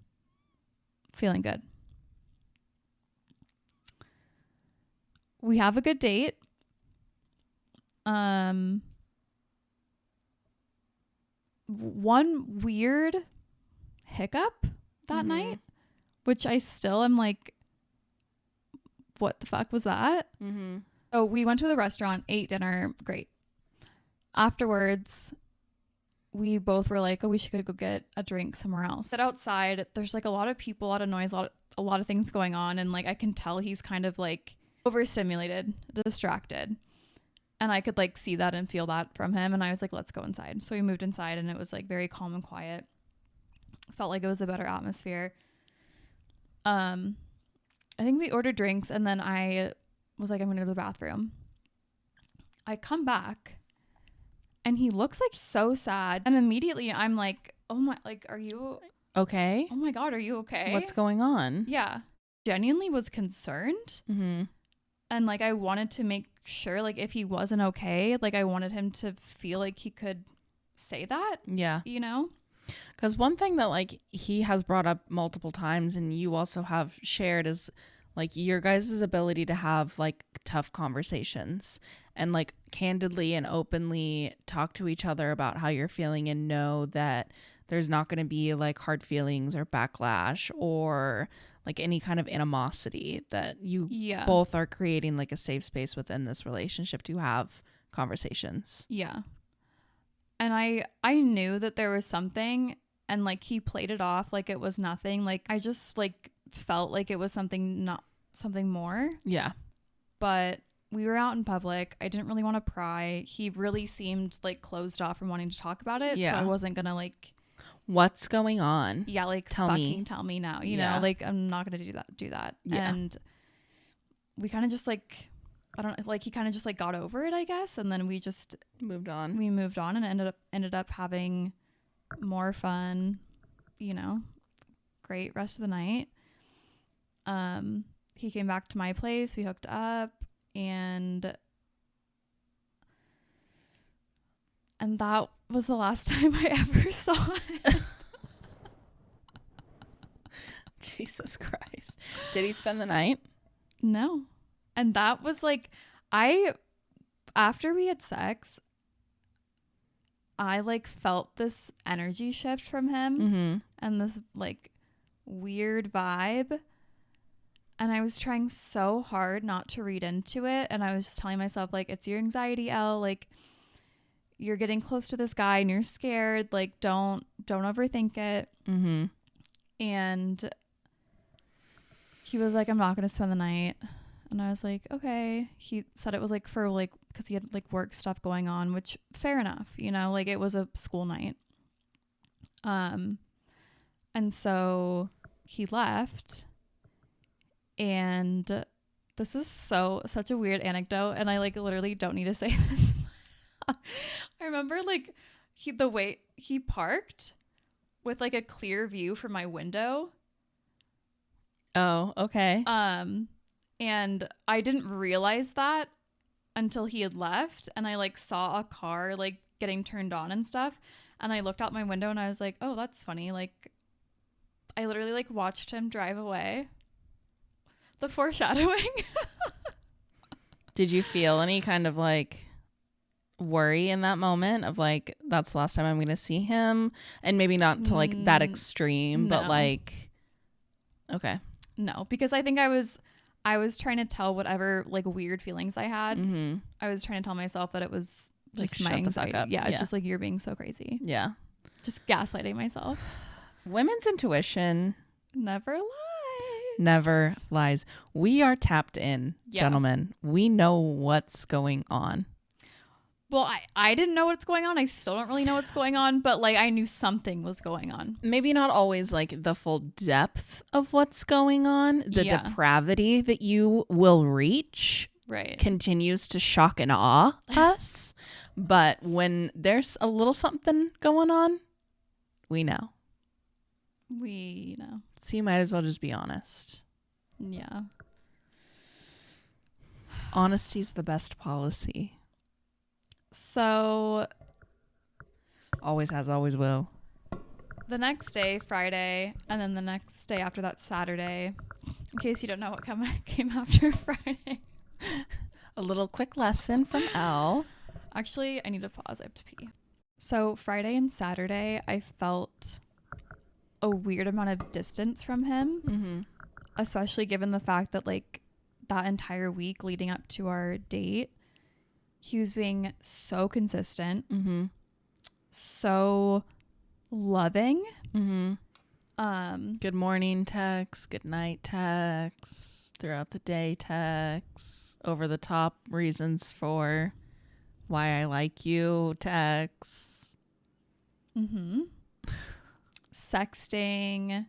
Speaker 1: feeling good. We have a good date. One weird hiccup that night, which I still am like, what the fuck was that?
Speaker 2: Mm-hmm.
Speaker 1: Oh, we went to the restaurant, ate dinner, great. Afterwards, we both were like, oh, we should go get a drink somewhere else. But outside, there's like a lot of people, a lot of noise, a lot of things going on, and like I can tell he's kind of like overstimulated, distracted. And I could like see that and feel that from him. And I was like, let's go inside. So we moved inside and it was like very calm and quiet. Felt like it was a better atmosphere. I think we ordered drinks and then I was like, I'm going to go to the bathroom. I come back and he looks like so sad. And immediately I'm like, oh my, like, are you
Speaker 2: okay?
Speaker 1: Oh my God, are you okay?
Speaker 2: What's going on?
Speaker 1: Yeah. Genuinely was concerned.
Speaker 2: Mm-hmm.
Speaker 1: And like I wanted to make sure, like if he wasn't okay, like I wanted him to feel like he could say that.
Speaker 2: Yeah.
Speaker 1: You know?
Speaker 2: Because one thing that like he has brought up multiple times and you also have shared is like your guys' ability to have like tough conversations and like candidly and openly talk to each other about how you're feeling and know that there's not going to be like hard feelings or backlash or like any kind of animosity, that you both are creating like a safe space within this relationship to have conversations.
Speaker 1: Yeah. And I knew that there was something, and like he played it off like it was nothing. Like I just like felt like it was something, not something more.
Speaker 2: Yeah.
Speaker 1: But we were out in public. I didn't really want to pry. He really seemed like closed off from wanting to talk about it.
Speaker 2: Yeah.
Speaker 1: So I wasn't going to like,
Speaker 2: what's going on?
Speaker 1: Yeah, like
Speaker 2: tell me
Speaker 1: now, you know, like I'm not gonna do that.
Speaker 2: Yeah.
Speaker 1: And we kind of just like, I don't know, like he kind of just like got over it, I guess, and then we just
Speaker 2: moved on
Speaker 1: and ended up having more fun, you know, great rest of the night. He came back to my place, we hooked up, and that was the last time I ever saw it.
Speaker 2: Jesus Christ. Did he spend the night?
Speaker 1: No. And that was like, after we had sex, I like felt this energy shift from him and this like weird vibe. And I was trying so hard not to read into it. And I was just telling myself, like, it's your anxiety, Elle. Like, you're getting close to this guy and you're scared. Like, don't overthink it. And he was like, I'm not going to spend the night. And I was like, okay. He said it was like for like, because he had like work stuff going on, which fair enough, you know, like it was a school night. And so he left. And this is such a weird anecdote, and I like literally don't need to say this. I remember like the way he parked with like a clear view from my window.
Speaker 2: Oh, okay.
Speaker 1: And I didn't realize that until he had left, and I like saw a car like getting turned on and stuff, and I looked out my window and I was like, oh, that's funny. Like I literally like watched him drive away. The foreshadowing.
Speaker 2: Did you feel any kind of like worry in that moment of like, that's the last time I'm going to see him? And maybe not to like that extreme, but like, okay.
Speaker 1: No, because I think I was trying to tell whatever like weird feelings I had. I was trying to tell myself that it was just my anxiety. Yeah, just like you're being so crazy.
Speaker 2: Yeah.
Speaker 1: Just gaslighting myself.
Speaker 2: Women's intuition
Speaker 1: never
Speaker 2: lies. We are tapped in, gentlemen. We know what's going on.
Speaker 1: Well, I didn't know what's going on. I still don't really know what's going on, but like I knew something was going on.
Speaker 2: Maybe not always like the full depth of what's going on. The depravity that you will reach continues to shock and awe us. But when there's a little something going on, we know.
Speaker 1: We know.
Speaker 2: So you might as well just be honest.
Speaker 1: Yeah.
Speaker 2: Honesty's the best policy.
Speaker 1: So
Speaker 2: always has, always will.
Speaker 1: The next day, Friday, and then the next day after that, Saturday, in case you don't know what came after Friday.
Speaker 2: A little quick lesson from Elle.
Speaker 1: Actually, I need to pause. I have to pee. So Friday and Saturday, I felt a weird amount of distance from him, especially given the fact that like that entire week leading up to our date, he was being so consistent, so loving.
Speaker 2: Good morning texts, good night texts, throughout the day texts, over the top reasons for why I like you texts.
Speaker 1: Sexting,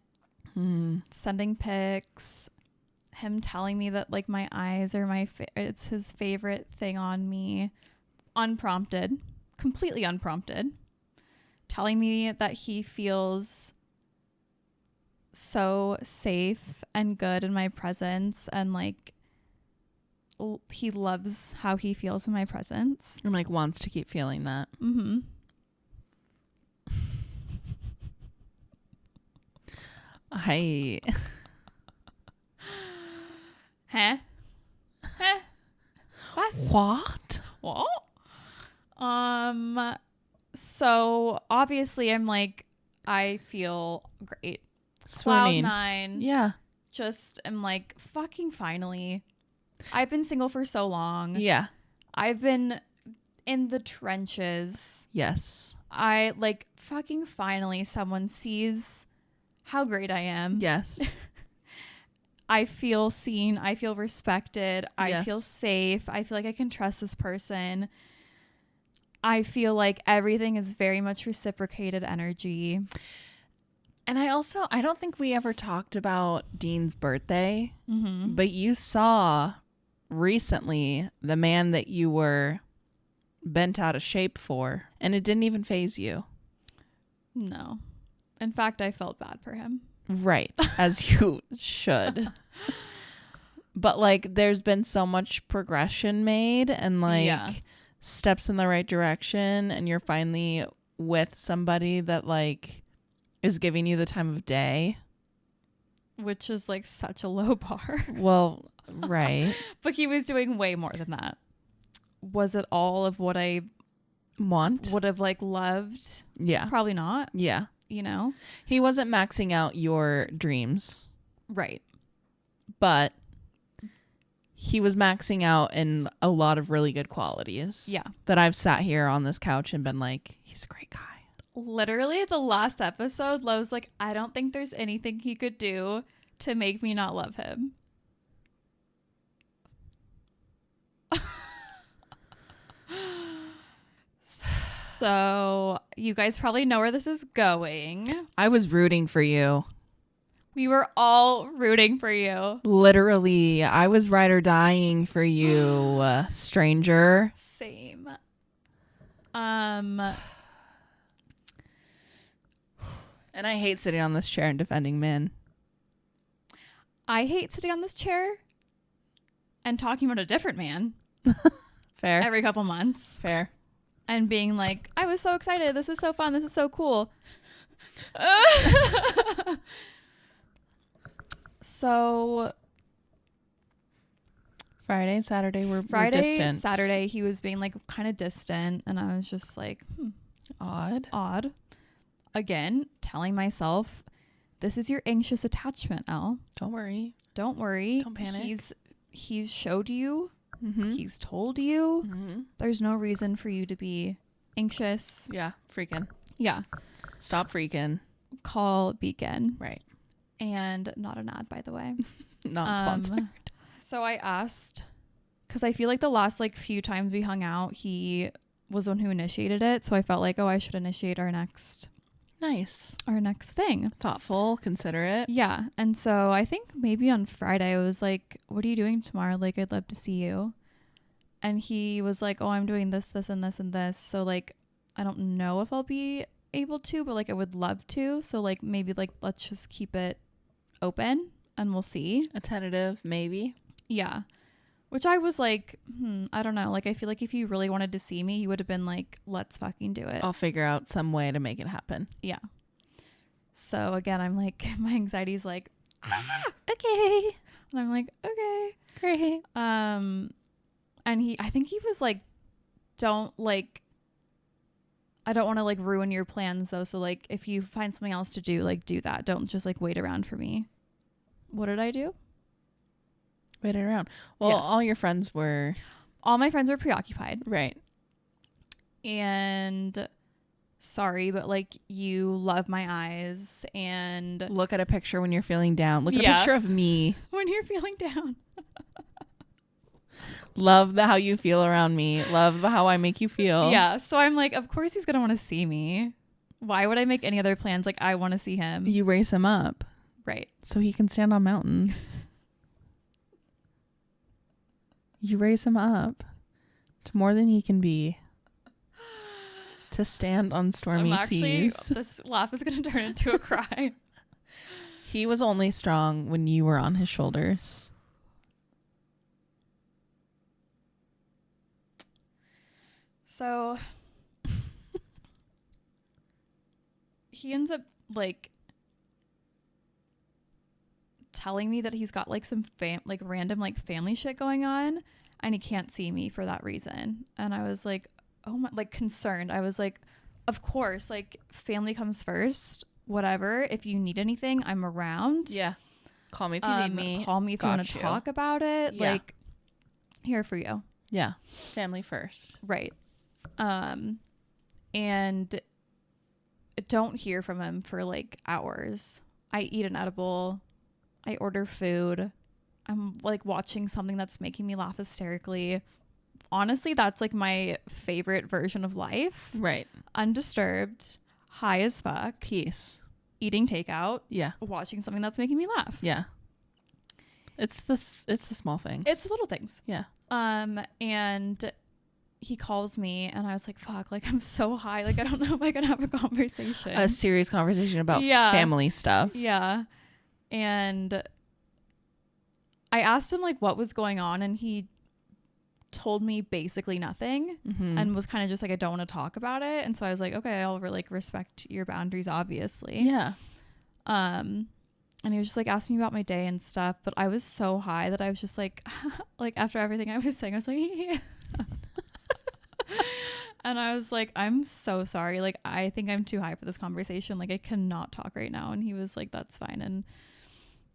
Speaker 1: sending pics, him telling me that like my eyes are it's his favorite thing on me, unprompted, completely unprompted, telling me that he feels so safe and good in my presence, and like he loves how he feels in my presence
Speaker 2: and like wants to keep feeling that. What?
Speaker 1: So obviously I'm like, I feel great.
Speaker 2: Swooning.
Speaker 1: Cloud 9.
Speaker 2: Yeah.
Speaker 1: Just am like, fucking finally. I've been single for so long.
Speaker 2: Yeah.
Speaker 1: I've been in the trenches.
Speaker 2: Yes.
Speaker 1: I like, fucking finally someone sees how great I am.
Speaker 2: Yes.
Speaker 1: I feel seen. I feel respected. I feel safe. I feel like I can trust this person. I feel like everything is very much reciprocated energy.
Speaker 2: And I don't think we ever talked about Dean's birthday, but you saw recently the man that you were bent out of shape for, and it didn't even faze you.
Speaker 1: No. In fact, I felt bad for him.
Speaker 2: Right. As you should. But like there's been so much progression made and like steps in the right direction, and you're finally with somebody that like is giving you the time of day,
Speaker 1: which is like such a low bar.
Speaker 2: Well, right.
Speaker 1: But he was doing way more than that. Was it all of what I would have like loved?
Speaker 2: Yeah.
Speaker 1: Probably not.
Speaker 2: Yeah.
Speaker 1: You know?
Speaker 2: He wasn't maxing out your dreams.
Speaker 1: Right.
Speaker 2: But he was maxing out in a lot of really good qualities.
Speaker 1: Yeah.
Speaker 2: That I've sat here on this couch and been like, he's a great guy.
Speaker 1: Literally the last episode, Lo was like, I don't think there's anything he could do to make me not love him. So you guys probably know where this is going.
Speaker 2: I was rooting for you.
Speaker 1: We were all rooting for you.
Speaker 2: Literally, I was ride or dying for you, stranger.
Speaker 1: Same. And
Speaker 2: I hate sitting on this chair and defending men.
Speaker 1: I hate sitting on this chair and talking about a different man.
Speaker 2: Fair.
Speaker 1: Every couple months.
Speaker 2: Fair.
Speaker 1: And being like, I was so excited. This is so fun. This is so cool. So
Speaker 2: Friday, Saturday, we're
Speaker 1: Friday,
Speaker 2: distant.
Speaker 1: Saturday, he was being like kind of distant. And I was just like, odd. Again, telling myself, this is your anxious attachment, Elle.
Speaker 2: Don't worry.
Speaker 1: Don't worry.
Speaker 2: Don't panic.
Speaker 1: He's showed you.
Speaker 2: Mm-hmm.
Speaker 1: He's told you.
Speaker 2: Mm-hmm.
Speaker 1: There's no reason for you to be anxious.
Speaker 2: Yeah, freaking.
Speaker 1: Yeah.
Speaker 2: Stop freaking.
Speaker 1: Call Beacon.
Speaker 2: Right.
Speaker 1: And not an ad, by the way.
Speaker 2: Not sponsored.
Speaker 1: So I asked, because I feel like the last like few times we hung out, he was the one who initiated it. So I felt like, I should initiate our next thing.
Speaker 2: Thoughtful, considerate.
Speaker 1: Yeah. And so I think maybe on Friday I was like, what are you doing tomorrow? Like, I'd love to see you. And he was like, I'm doing this, this, and this, and this. So like, I don't know if I'll be able to, but like I would love to. So like maybe like let's just keep it open and we'll see.
Speaker 2: A tentative, maybe.
Speaker 1: Yeah. Which I was like, I don't know. Like, I feel like if you really wanted to see me, you would have been like, let's fucking do it.
Speaker 2: I'll figure out some way to make it happen.
Speaker 1: Yeah. So again, I'm like, my anxiety's like, okay. And I'm like, okay.
Speaker 2: Great.
Speaker 1: And I think he was like, I don't want to like ruin your plans though. So like, if you find something else to do, like do that. Don't just like wait around for me. What did I do?
Speaker 2: Waited around. Well,
Speaker 1: Yes.
Speaker 2: all
Speaker 1: my friends were preoccupied.
Speaker 2: Right.
Speaker 1: And sorry, but like you love my eyes and
Speaker 2: Look at a picture when you're feeling down. Look at a
Speaker 1: Yeah.
Speaker 2: picture of me.
Speaker 1: when you're feeling down.
Speaker 2: Love how you feel around me. Love how I make you feel.
Speaker 1: Yeah. So I'm like, of course he's going to want to see me. Why would I make any other plans? Like, I want to see him.
Speaker 2: You raise him up
Speaker 1: Right.
Speaker 2: so he can stand on mountains. You raise him up to more than he can be. To stand on stormy seas.
Speaker 1: This laugh is going to turn into a cry.
Speaker 2: He was only strong when you were on his shoulders.
Speaker 1: So he ends up like telling me that he's got like some random like family shit going on and he can't see me for that reason. And I was like, oh my, like concerned. I was like, of course, like family comes first, whatever. If you need anything, I'm around.
Speaker 2: Yeah. Call me if you need me.
Speaker 1: Call me if you want to talk about it.
Speaker 2: Yeah.
Speaker 1: Like, here for you.
Speaker 2: Yeah. Family first.
Speaker 1: Right. And don't hear from him for like hours. I eat an edible. I order food. I'm like watching something that's making me laugh hysterically. Honestly, that's like my favorite version of life.
Speaker 2: Right.
Speaker 1: Undisturbed, high as fuck,
Speaker 2: Peace.
Speaker 1: eating takeout,
Speaker 2: Yeah.
Speaker 1: watching something that's making me laugh.
Speaker 2: Yeah. It's the small things.
Speaker 1: It's the little things.
Speaker 2: Yeah.
Speaker 1: And he calls me and I was like, fuck, like I'm so high. Like, I don't know if I can have a conversation.
Speaker 2: A serious conversation about
Speaker 1: Yeah.
Speaker 2: family stuff.
Speaker 1: Yeah. And I asked him like what was going on, and he told me basically nothing, and was kind of just like, I don't want to talk about it. And so I was like, okay, I'll like respect your boundaries, obviously.
Speaker 2: Yeah.
Speaker 1: And he was just like asking me about my day and stuff, but I was so high that I was just like like after everything I was saying, I was like yeah. And I was like, I'm so sorry, like I think I'm too high for this conversation, like I cannot talk right now. And he was like, that's fine. And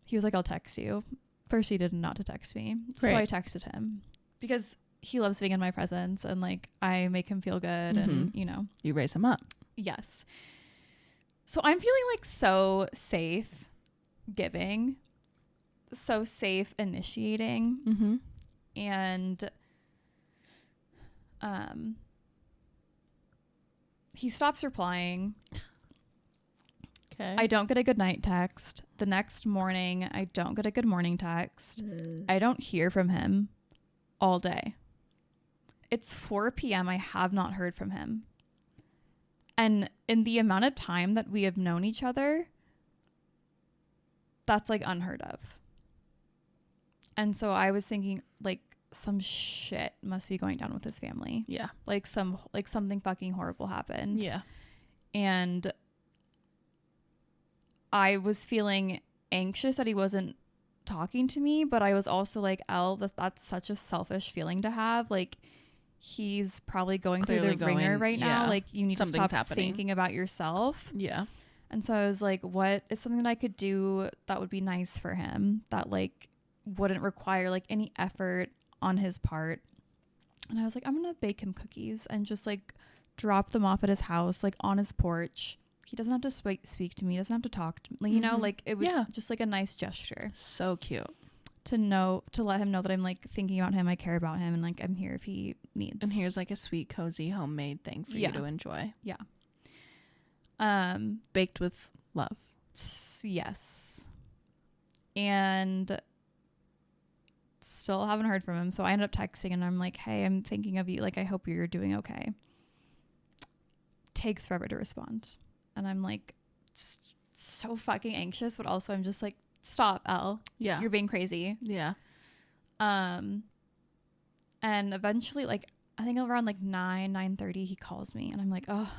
Speaker 1: he was like, I'll text you. First he did not to text me. So I texted him because he loves being in my presence, and like I make him feel good, and you know,
Speaker 2: you raise him up.
Speaker 1: yes. So I'm feeling like so safe giving, so safe initiating, and he stops replying.
Speaker 2: Okay.
Speaker 1: I don't get a good night text. The next morning I don't get a good morning text. I don't hear from him all day. It's 4 p.m. I have not heard from him. And in the amount of time that we have known each other, that's like unheard of. And so I was thinking like some shit must be going down with his family.
Speaker 2: Yeah.
Speaker 1: Like something fucking horrible happened.
Speaker 2: Yeah.
Speaker 1: And I was feeling anxious that he wasn't talking to me, but I was also like, that's such a selfish feeling to have. Like he's probably going through the ringer right now. Like you need to stop thinking about yourself.
Speaker 2: Yeah.
Speaker 1: And so I was like, what is something that I could do that would be nice for him, that like wouldn't require like any effort on his part? And I was like, I'm gonna bake him cookies and just like drop them off at his house, like on his porch. He doesn't have to speak to me. He doesn't have to talk to me. You know, like it was just like a nice gesture.
Speaker 2: So cute.
Speaker 1: To let him know that I'm like thinking about him, I care about him, and like I'm here if he needs.
Speaker 2: And here's like a sweet, cozy homemade thing for you to enjoy.
Speaker 1: Yeah.
Speaker 2: Baked with love.
Speaker 1: Yes. And still haven't heard from him. So I ended up texting, and I'm like, hey, I'm thinking of you. Like, I hope you're doing okay. Takes forever to respond. And I'm like so fucking anxious, but also I'm just like, stop, Elle.
Speaker 2: Yeah.
Speaker 1: You're being crazy.
Speaker 2: Yeah.
Speaker 1: And eventually, like, I think around like 9:30, he calls me, and I'm like, oh,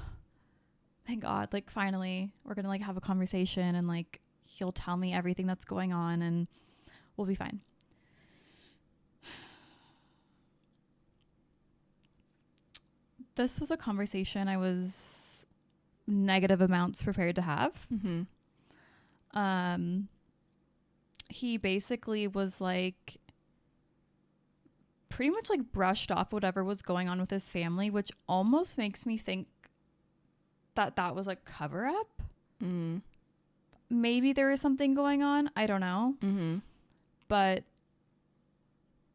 Speaker 1: thank God. Like, finally, we're going to like have a conversation, and like, he'll tell me everything that's going on, and we'll be fine. This was a conversation I was negative amounts prepared to have. He basically was like pretty much like brushed off whatever was going on with his family, which almost makes me think that was a cover up. Maybe there is something going on, I don't know. But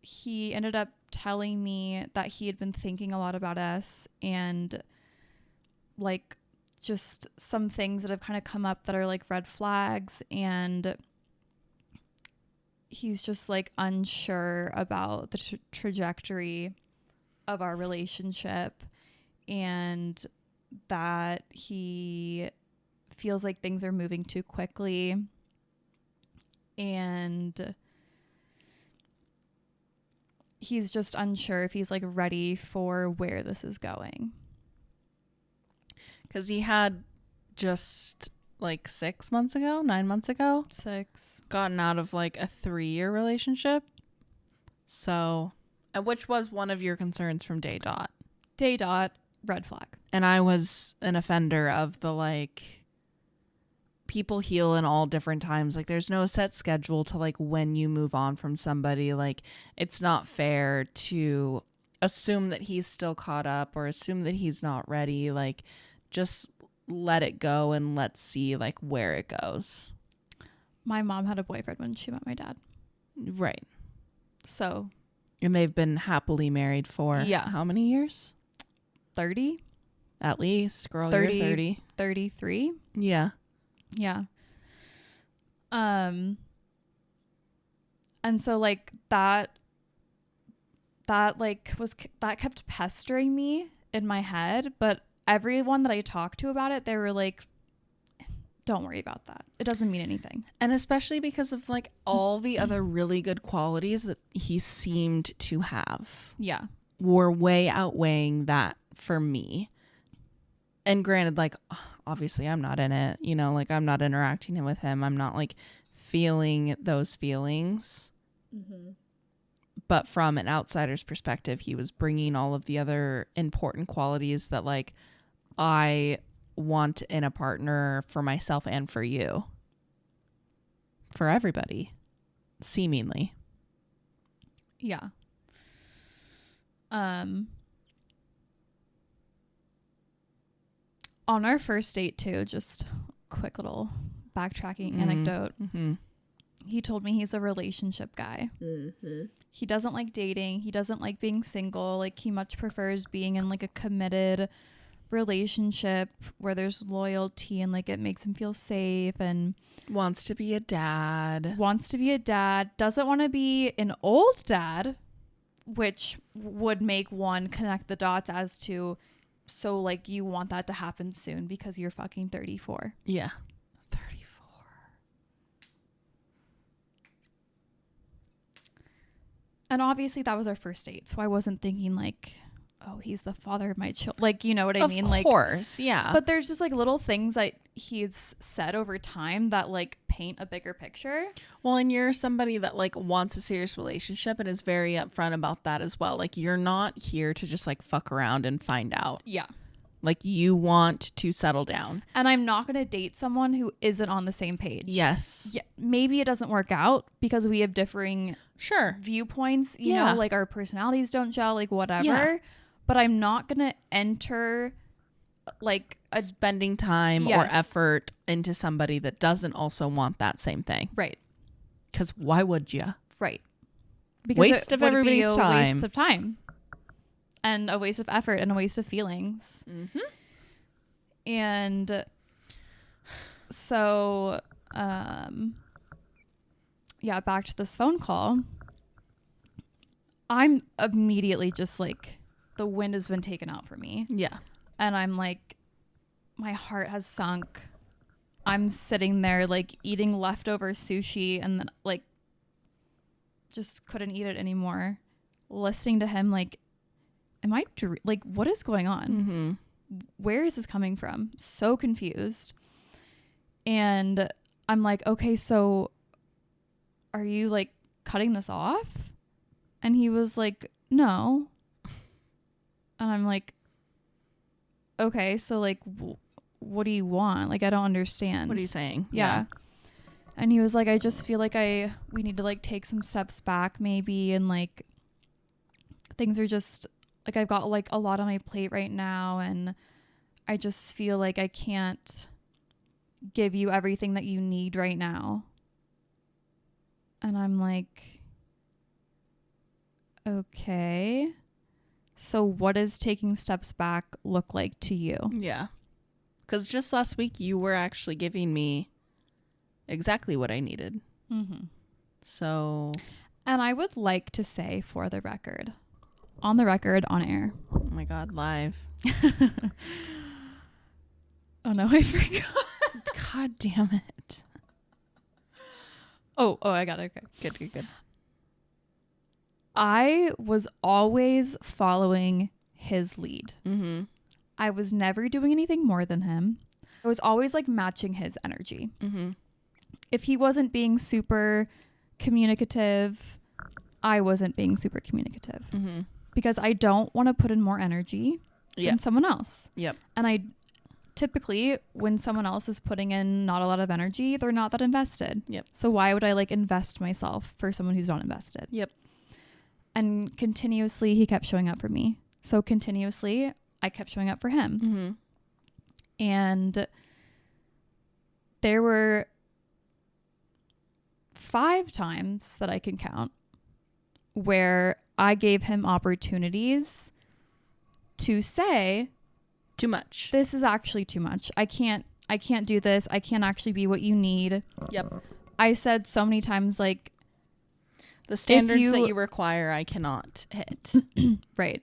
Speaker 1: he ended up telling me that he had been thinking a lot about us, and like just some things that have kind of come up that are like red flags, and he's just like unsure about the trajectory of our relationship, and that he feels like things are moving too quickly, and he's just unsure if he's like ready for where this is going.
Speaker 2: Because he had just like 9 months ago, gotten out of like a 3-year relationship. So, which was one of your concerns from day dot.
Speaker 1: Red flag.
Speaker 2: And I was an offender of the like, people heal in all different times. Like there's no set schedule to like when you move on from somebody. Like it's not fair to assume that he's still caught up or assume that he's not ready. Like just let it go and let's see like where it goes.
Speaker 1: My mom had a boyfriend when she met my dad.
Speaker 2: Right.
Speaker 1: So.
Speaker 2: And they've been happily married for how many years?
Speaker 1: 30.
Speaker 2: At least. Girl, 30, you're 30.
Speaker 1: 33.
Speaker 2: Yeah.
Speaker 1: Yeah. And so like that kept pestering me in my head, but everyone that I talked to about it, they were like, don't worry about that. It doesn't mean anything.
Speaker 2: And especially because of like all the other really good qualities that he seemed to have.
Speaker 1: Yeah.
Speaker 2: Were way outweighing that for me. And granted, like, obviously I'm not in it, you know, like I'm not interacting with him. I'm not like feeling those feelings. Mm-hmm. But from an outsider's perspective, he was bringing all of the other important qualities that like I want in a partner for myself and for you. For everybody, seemingly.
Speaker 1: Yeah. On our first date too, just quick little backtracking anecdote. Mm-hmm. He told me he's a relationship guy. Mm-hmm. He doesn't like dating. He doesn't like being single. Like he much prefers being in like a committed relationship where there's loyalty and like it makes him feel safe and
Speaker 2: wants to be a dad.
Speaker 1: Doesn't want to be an old dad, which would make one connect the dots as to, so like you want that to happen soon because you're fucking 34.
Speaker 2: Yeah. 34.
Speaker 1: And obviously that was our first date. So I wasn't thinking like, oh, he's the father of my children. Like, you know what I mean?
Speaker 2: Of course, yeah.
Speaker 1: But there's just like little things that he's said over time that like paint a bigger picture.
Speaker 2: Well, and you're somebody that like wants a serious relationship and is very upfront about that as well. Like you're not here to just like fuck around and find out.
Speaker 1: Yeah.
Speaker 2: Like you want to settle down.
Speaker 1: And I'm not going to date someone who isn't on the same page.
Speaker 2: Yes.
Speaker 1: Yeah, maybe it doesn't work out because we have differing viewpoints, you know, like our personalities don't gel, like whatever. Yeah. But I'm not going to enter like
Speaker 2: spending time or effort into somebody that doesn't also want that same thing.
Speaker 1: Right.
Speaker 2: Because why would you?
Speaker 1: Right. Because
Speaker 2: waste of everybody's time.
Speaker 1: Waste of time. And a waste of effort and a waste of feelings. Mm-hmm. And so, yeah, back to this phone call. I'm immediately just like, the wind has been taken out for me.
Speaker 2: Yeah.
Speaker 1: And I'm like, my heart has sunk. I'm sitting there like eating leftover sushi and then like just couldn't eat it anymore. Listening to him like, like, what is going on? Mm-hmm. Where is this coming from? So confused. And I'm like, okay, so are you like cutting this off? And he was like, no. And I'm like, okay, so like, what do you want? Like, I don't understand.
Speaker 2: What are you saying?
Speaker 1: Yeah. And he was like, I just feel like we need to like take some steps back maybe. And like, things are just like, I've got like a lot on my plate right now. And I just feel like I can't give you everything that you need right now. And I'm like, okay. So what does taking steps back look like to you?
Speaker 2: Yeah. Because just last week you were actually giving me exactly what I needed. Mm-hmm. So.
Speaker 1: And I would like to say for the record, on air.
Speaker 2: Oh my God, live.
Speaker 1: Oh no, I forgot.
Speaker 2: God damn it.
Speaker 1: Oh, I got it. Okay.
Speaker 2: Good.
Speaker 1: I was always following his lead. Mm-hmm. I was never doing anything more than him. I was always like matching his energy. Mm-hmm. If he wasn't being super communicative, I wasn't being super communicative. Mm-hmm. Because I don't want to put in more energy than someone else.
Speaker 2: Yep.
Speaker 1: And I typically, when someone else is putting in not a lot of energy, they're not that invested.
Speaker 2: Yep.
Speaker 1: So why would I like invest myself for someone who's not invested?
Speaker 2: Yep.
Speaker 1: And continuously, he kept showing up for me. So continuously, I kept showing up for him. Mm-hmm. And there were 5 times that I can count where I gave him opportunities to say,
Speaker 2: too much.
Speaker 1: This is actually too much. I can't do this. I can't actually be what you need.
Speaker 2: Yep.
Speaker 1: I said so many times, like,
Speaker 2: the standards that you require, I cannot hit.
Speaker 1: Right.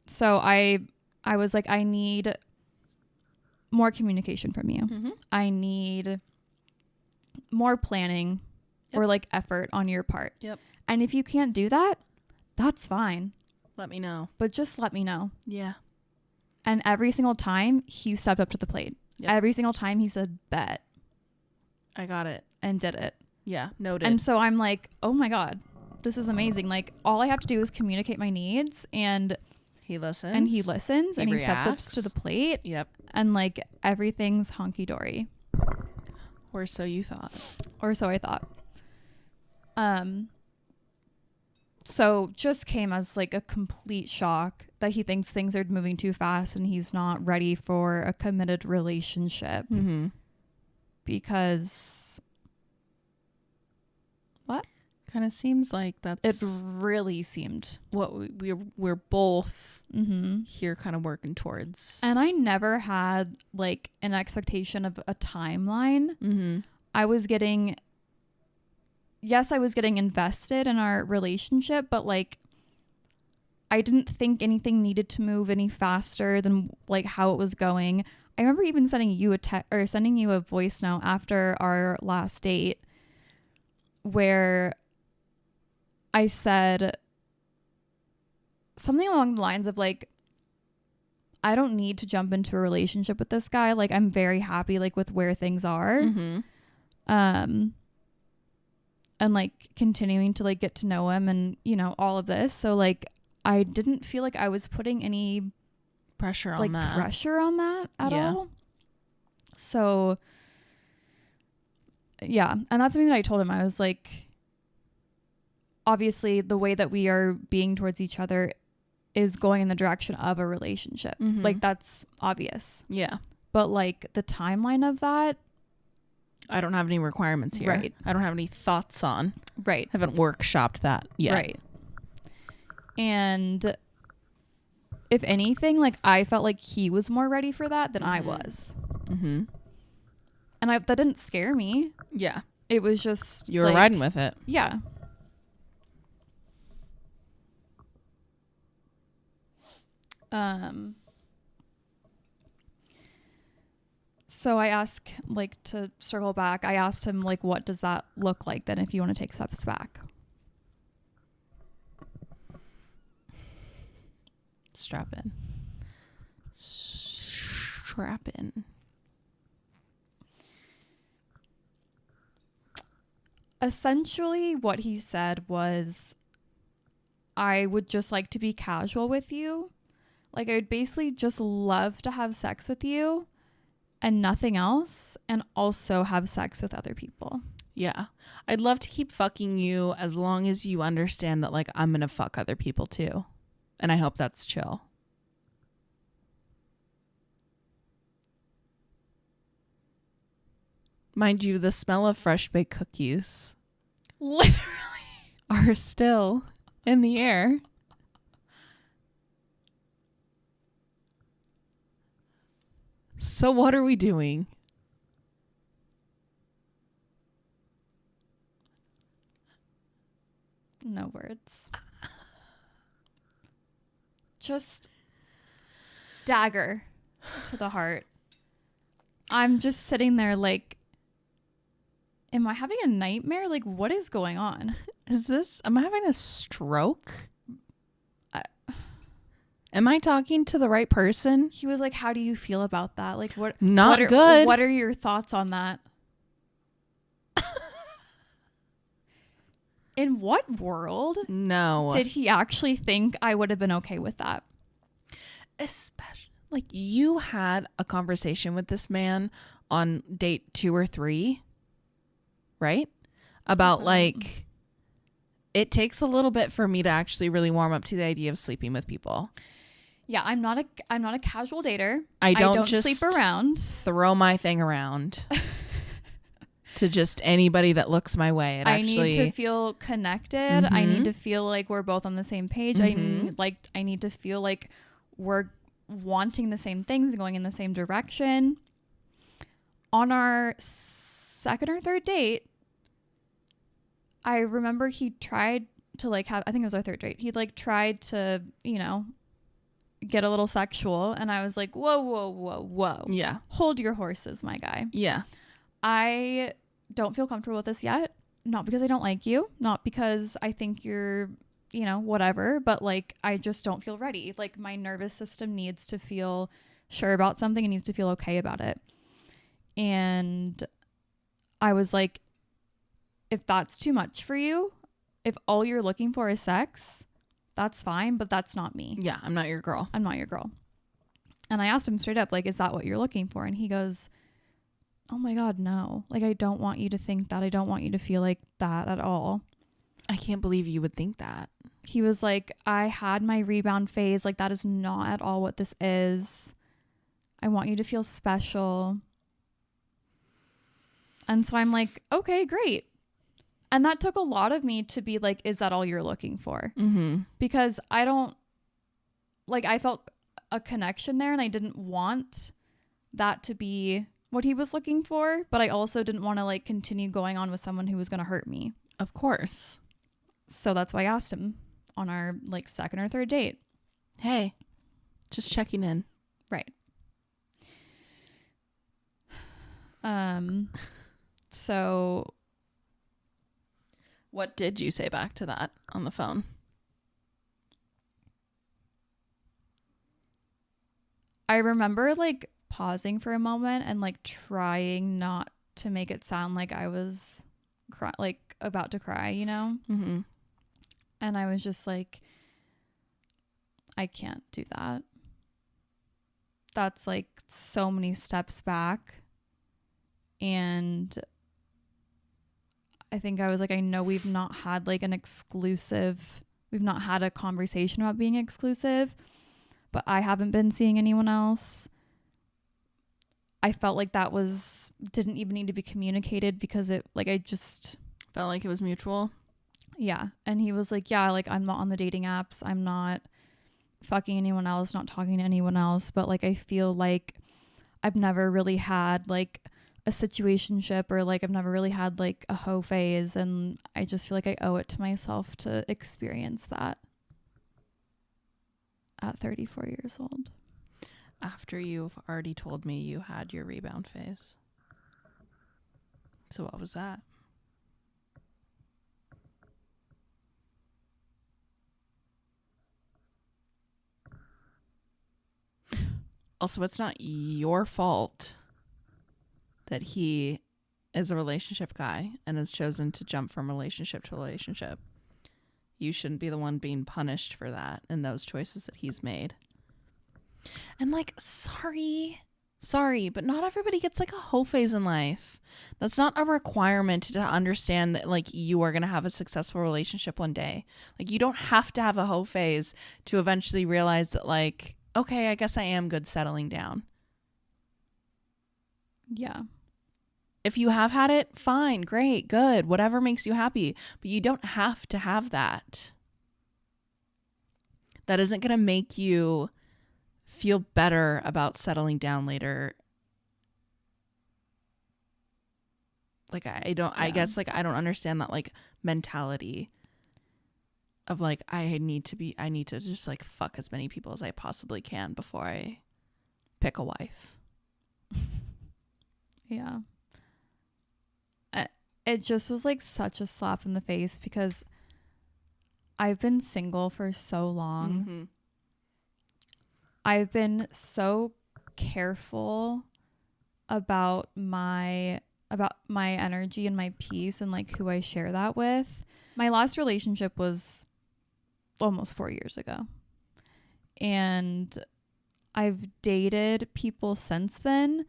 Speaker 1: So I was like, I need more communication from you.
Speaker 2: Mm-hmm.
Speaker 1: I need more planning or like effort on your part.
Speaker 2: Yep.
Speaker 1: And if you can't do that, that's fine.
Speaker 2: Let me know.
Speaker 1: But just let me know.
Speaker 2: Yeah.
Speaker 1: And every single time he stepped up to the plate.
Speaker 2: Yep.
Speaker 1: Every single time he said bet
Speaker 2: I got it.
Speaker 1: and did it.
Speaker 2: Yeah. Noted.
Speaker 1: And so I'm like, oh my God, this is amazing. Like all I have to do is communicate my needs and
Speaker 2: he listens.
Speaker 1: and he listens and he steps up
Speaker 2: reacts.
Speaker 1: to the plate.
Speaker 2: Yep.
Speaker 1: And like everything's honky dory.
Speaker 2: Or so you thought.
Speaker 1: Or so I thought. So just came as like a complete shock that he thinks things are moving too fast and he's not ready for a committed relationship.
Speaker 2: Mm-hmm.
Speaker 1: Because what?
Speaker 2: Kind of seems like that's
Speaker 1: It really seemed.
Speaker 2: what we're both
Speaker 1: Mm-hmm.
Speaker 2: here kind of working towards.
Speaker 1: And I never had like an expectation of a timeline.
Speaker 2: Mm-hmm.
Speaker 1: I was getting invested in our relationship, but like I didn't think anything needed to move any faster than like how it was going. I remember even sending you a voice note after our last date where I said something along the lines of like, I don't need to jump into a relationship with this guy. Like I'm very happy like with where things are.
Speaker 2: Mm-hmm.
Speaker 1: And like continuing to like get to know him and, you know, all of this. So like I didn't feel like I was putting any
Speaker 2: Pressure on
Speaker 1: like
Speaker 2: that.
Speaker 1: pressure on that at
Speaker 2: Yeah.
Speaker 1: all. So yeah. And that's something that I told him. I was like, obviously the way that we are being towards each other is going in the direction of a relationship.
Speaker 2: Mm-hmm.
Speaker 1: Like that's obvious.
Speaker 2: Yeah.
Speaker 1: But like the timeline of that.
Speaker 2: I don't have any requirements here.
Speaker 1: Right.
Speaker 2: I don't have any thoughts on.
Speaker 1: Right.
Speaker 2: I haven't workshopped that yet.
Speaker 1: Right. And if anything, like I felt like he was more ready for that than I was.
Speaker 2: Mm-hmm.
Speaker 1: And that didn't scare me.
Speaker 2: Yeah.
Speaker 1: It was just
Speaker 2: You were
Speaker 1: like,
Speaker 2: riding with it.
Speaker 1: Yeah. So I asked, like, to circle back, I asked him, like, what does that look like then if you want to take steps back?
Speaker 2: Strap in. Strap in.
Speaker 1: Essentially, what he said was, I would just like to be casual with you. Like, I would basically just love to have sex with you and nothing else, and also have sex with other people.
Speaker 2: Yeah. I'd love to keep fucking you as long as you understand that, like, I'm going to fuck other people too. And I hope that's chill. Mind you, the smell of fresh baked cookies
Speaker 1: Literally.
Speaker 2: are still in the air. So what are we doing?
Speaker 1: No words. Just dagger to the heart. I'm just sitting there like, am I having a nightmare? Like, what is going on?
Speaker 2: Am I having a stroke? Am I talking to the right person?
Speaker 1: He was like, how do you feel about that? Like, what?
Speaker 2: Not
Speaker 1: what are,
Speaker 2: good.
Speaker 1: What are your thoughts on that? In what world
Speaker 2: No.
Speaker 1: did he actually think I would have been okay with that?
Speaker 2: Especially, like, you had a conversation with this man on date 2 or 3, right? About like, it takes a little bit for me to actually really warm up to the idea of sleeping with people.
Speaker 1: Yeah, I'm not a casual dater.
Speaker 2: I don't just
Speaker 1: sleep around.
Speaker 2: Throw my thing around to just anybody that looks my way.
Speaker 1: I need to feel connected. I need to feel like we're both on the same page. I need to feel like we're wanting the same things and going in the same direction. On our second or third date, I remember he tried to like have, I think it was our third date. He like tried to, you know, get a little sexual. And I was like, whoa, whoa, whoa, whoa.
Speaker 2: Yeah.
Speaker 1: Hold your horses, my guy.
Speaker 2: Yeah.
Speaker 1: I don't feel comfortable with this yet. Not because I don't like you. Not because I think you're, you know, whatever. But like, I just don't feel ready. Like, my nervous system needs to feel sure about something and needs to feel okay about it. And I was like, if that's too much for you, if all you're looking for is sex, that's fine, but that's not me.
Speaker 2: Yeah, I'm not your girl.
Speaker 1: I'm not your girl. And I asked him straight up, like, is that what you're looking for? And he goes, oh my God, no. Like, I don't want you to think that. I don't want you to feel like that at all.
Speaker 2: I can't believe you would think that.
Speaker 1: He was like, I had my rebound phase. Like, that is not at all what this is. I want you to feel special. And so I'm like, okay, great. And that took a lot of me to be like, is that all you're looking for?
Speaker 2: Mm-hmm.
Speaker 1: Because I don't, like, I felt a connection there and I didn't want that to be what he was looking for. But I also didn't want to like continue going on with someone who was going to hurt me.
Speaker 2: Of course.
Speaker 1: So that's why I asked him on our like second or third date.
Speaker 2: Hey, just checking in.
Speaker 1: Right. So
Speaker 2: what did you say back to that on the phone?
Speaker 1: I remember like pausing for a moment and like trying not to make it sound like I was like about to cry, you know?
Speaker 2: Mm-hmm.
Speaker 1: And I was just like, I can't do that. That's like so many steps back. And I think I was like, I know we've not had like we've not had a conversation about being exclusive, but I haven't been seeing anyone else. I felt like that didn't even need to be communicated because I just
Speaker 2: felt like it was mutual.
Speaker 1: Yeah. And he was like, yeah, like I'm not on the dating apps. I'm not fucking anyone else, not talking to anyone else. But like, I feel like I've never really had like a situationship or like I've never really had like a hoe phase. And I just feel like I owe it to myself to experience that at 34 years old.
Speaker 2: After you've already told me you had your rebound phase. So what was that? Also, it's not your fault that he is a relationship guy and has chosen to jump from relationship to relationship. You shouldn't be the one being punished for that and those choices that he's made. And like, sorry, but not everybody gets like a hoe phase in life. That's not a requirement to understand that like you are going to have a successful relationship one day. Like, you don't have to have a hoe phase to eventually realize that like, okay, I guess I am good settling down.
Speaker 1: Yeah.
Speaker 2: If you have had it, fine, great, good, whatever makes you happy. But you don't have to have that. That isn't going to make you feel better about settling down later. Like, I guess like I don't understand that like mentality of like, I need to just like fuck as many people as I possibly can before I pick a wife.
Speaker 1: Yeah. It just was like such a slap in the face because I've been single for so long.
Speaker 2: Mm-hmm.
Speaker 1: I've been so careful about my energy and my peace and like who I share that with. My last relationship was almost 4 years ago. And I've dated people since then,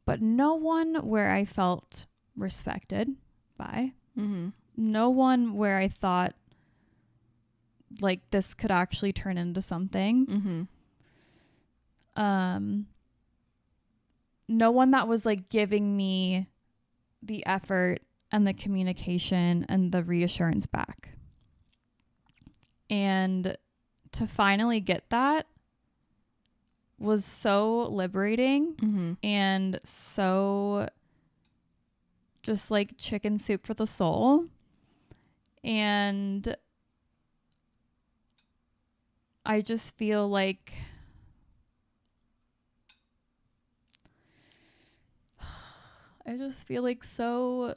Speaker 1: but no one where I felt respected by.
Speaker 2: Mm-hmm.
Speaker 1: No one where I thought like this could actually turn into something.
Speaker 2: Mm-hmm.
Speaker 1: No one that was like giving me the effort and the communication and the reassurance back. And to finally get that was so liberating.
Speaker 2: Mm-hmm.
Speaker 1: And so just like chicken soup for the soul. And I just feel like I just feel like so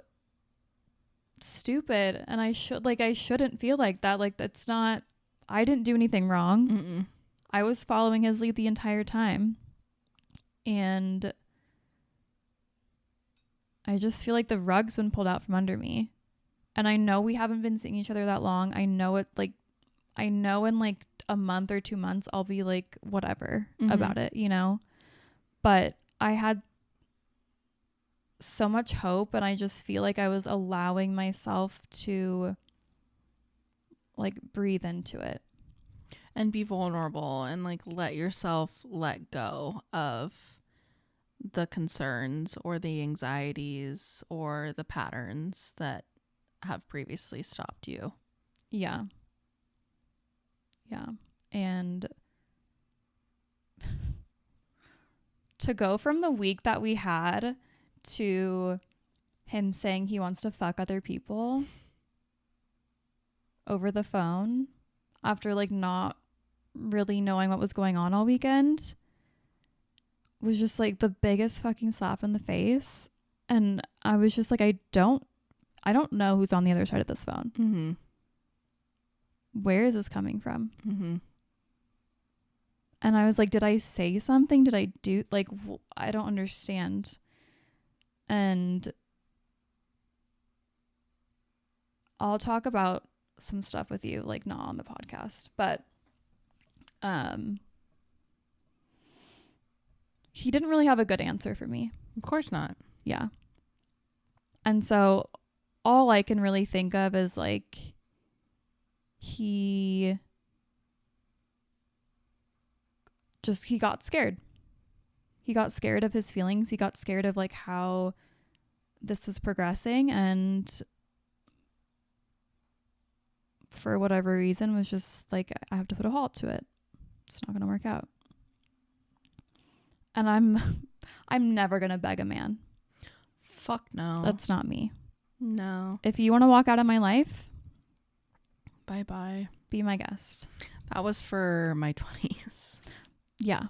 Speaker 1: stupid, and I shouldn't feel like that. Like, that's not, I didn't do anything wrong.
Speaker 2: Mm-mm.
Speaker 1: I was following his lead the entire time, and I just feel like the rug's been pulled out from under me. And I know we haven't been seeing each other that long. I know in like a month or 2 months I'll be like whatever about it, you know? But I had so much hope, and I just feel like I was allowing myself to like breathe into it
Speaker 2: and be vulnerable and like let yourself let go of the concerns or the anxieties or the patterns that have previously stopped you.
Speaker 1: Yeah. And to go from the week that we had to him saying he wants to fuck other people over the phone after like not really knowing what was going on all weekend was just like the biggest fucking slap in the face. And I was just like, I don't know who's on the other side of this phone.
Speaker 2: Mm-hmm.
Speaker 1: Where is this coming from?
Speaker 2: Mm-hmm.
Speaker 1: And I was like, did I say something? Did I do like, I don't understand. And I'll talk about some stuff with you, like not on the podcast, but he didn't really have a good answer for me.
Speaker 2: Of course not.
Speaker 1: Yeah. And so all I can really think of is like he got scared. He got scared of his feelings. He got scared of like how this was progressing, and for whatever reason was just like, I have to put a halt to it. It's not going to work out. And I'm never going to beg a man.
Speaker 2: Fuck no.
Speaker 1: That's not me.
Speaker 2: No.
Speaker 1: If you want to walk out of my life,
Speaker 2: bye-bye.
Speaker 1: Be my guest.
Speaker 2: That was for my 20s.
Speaker 1: Yeah.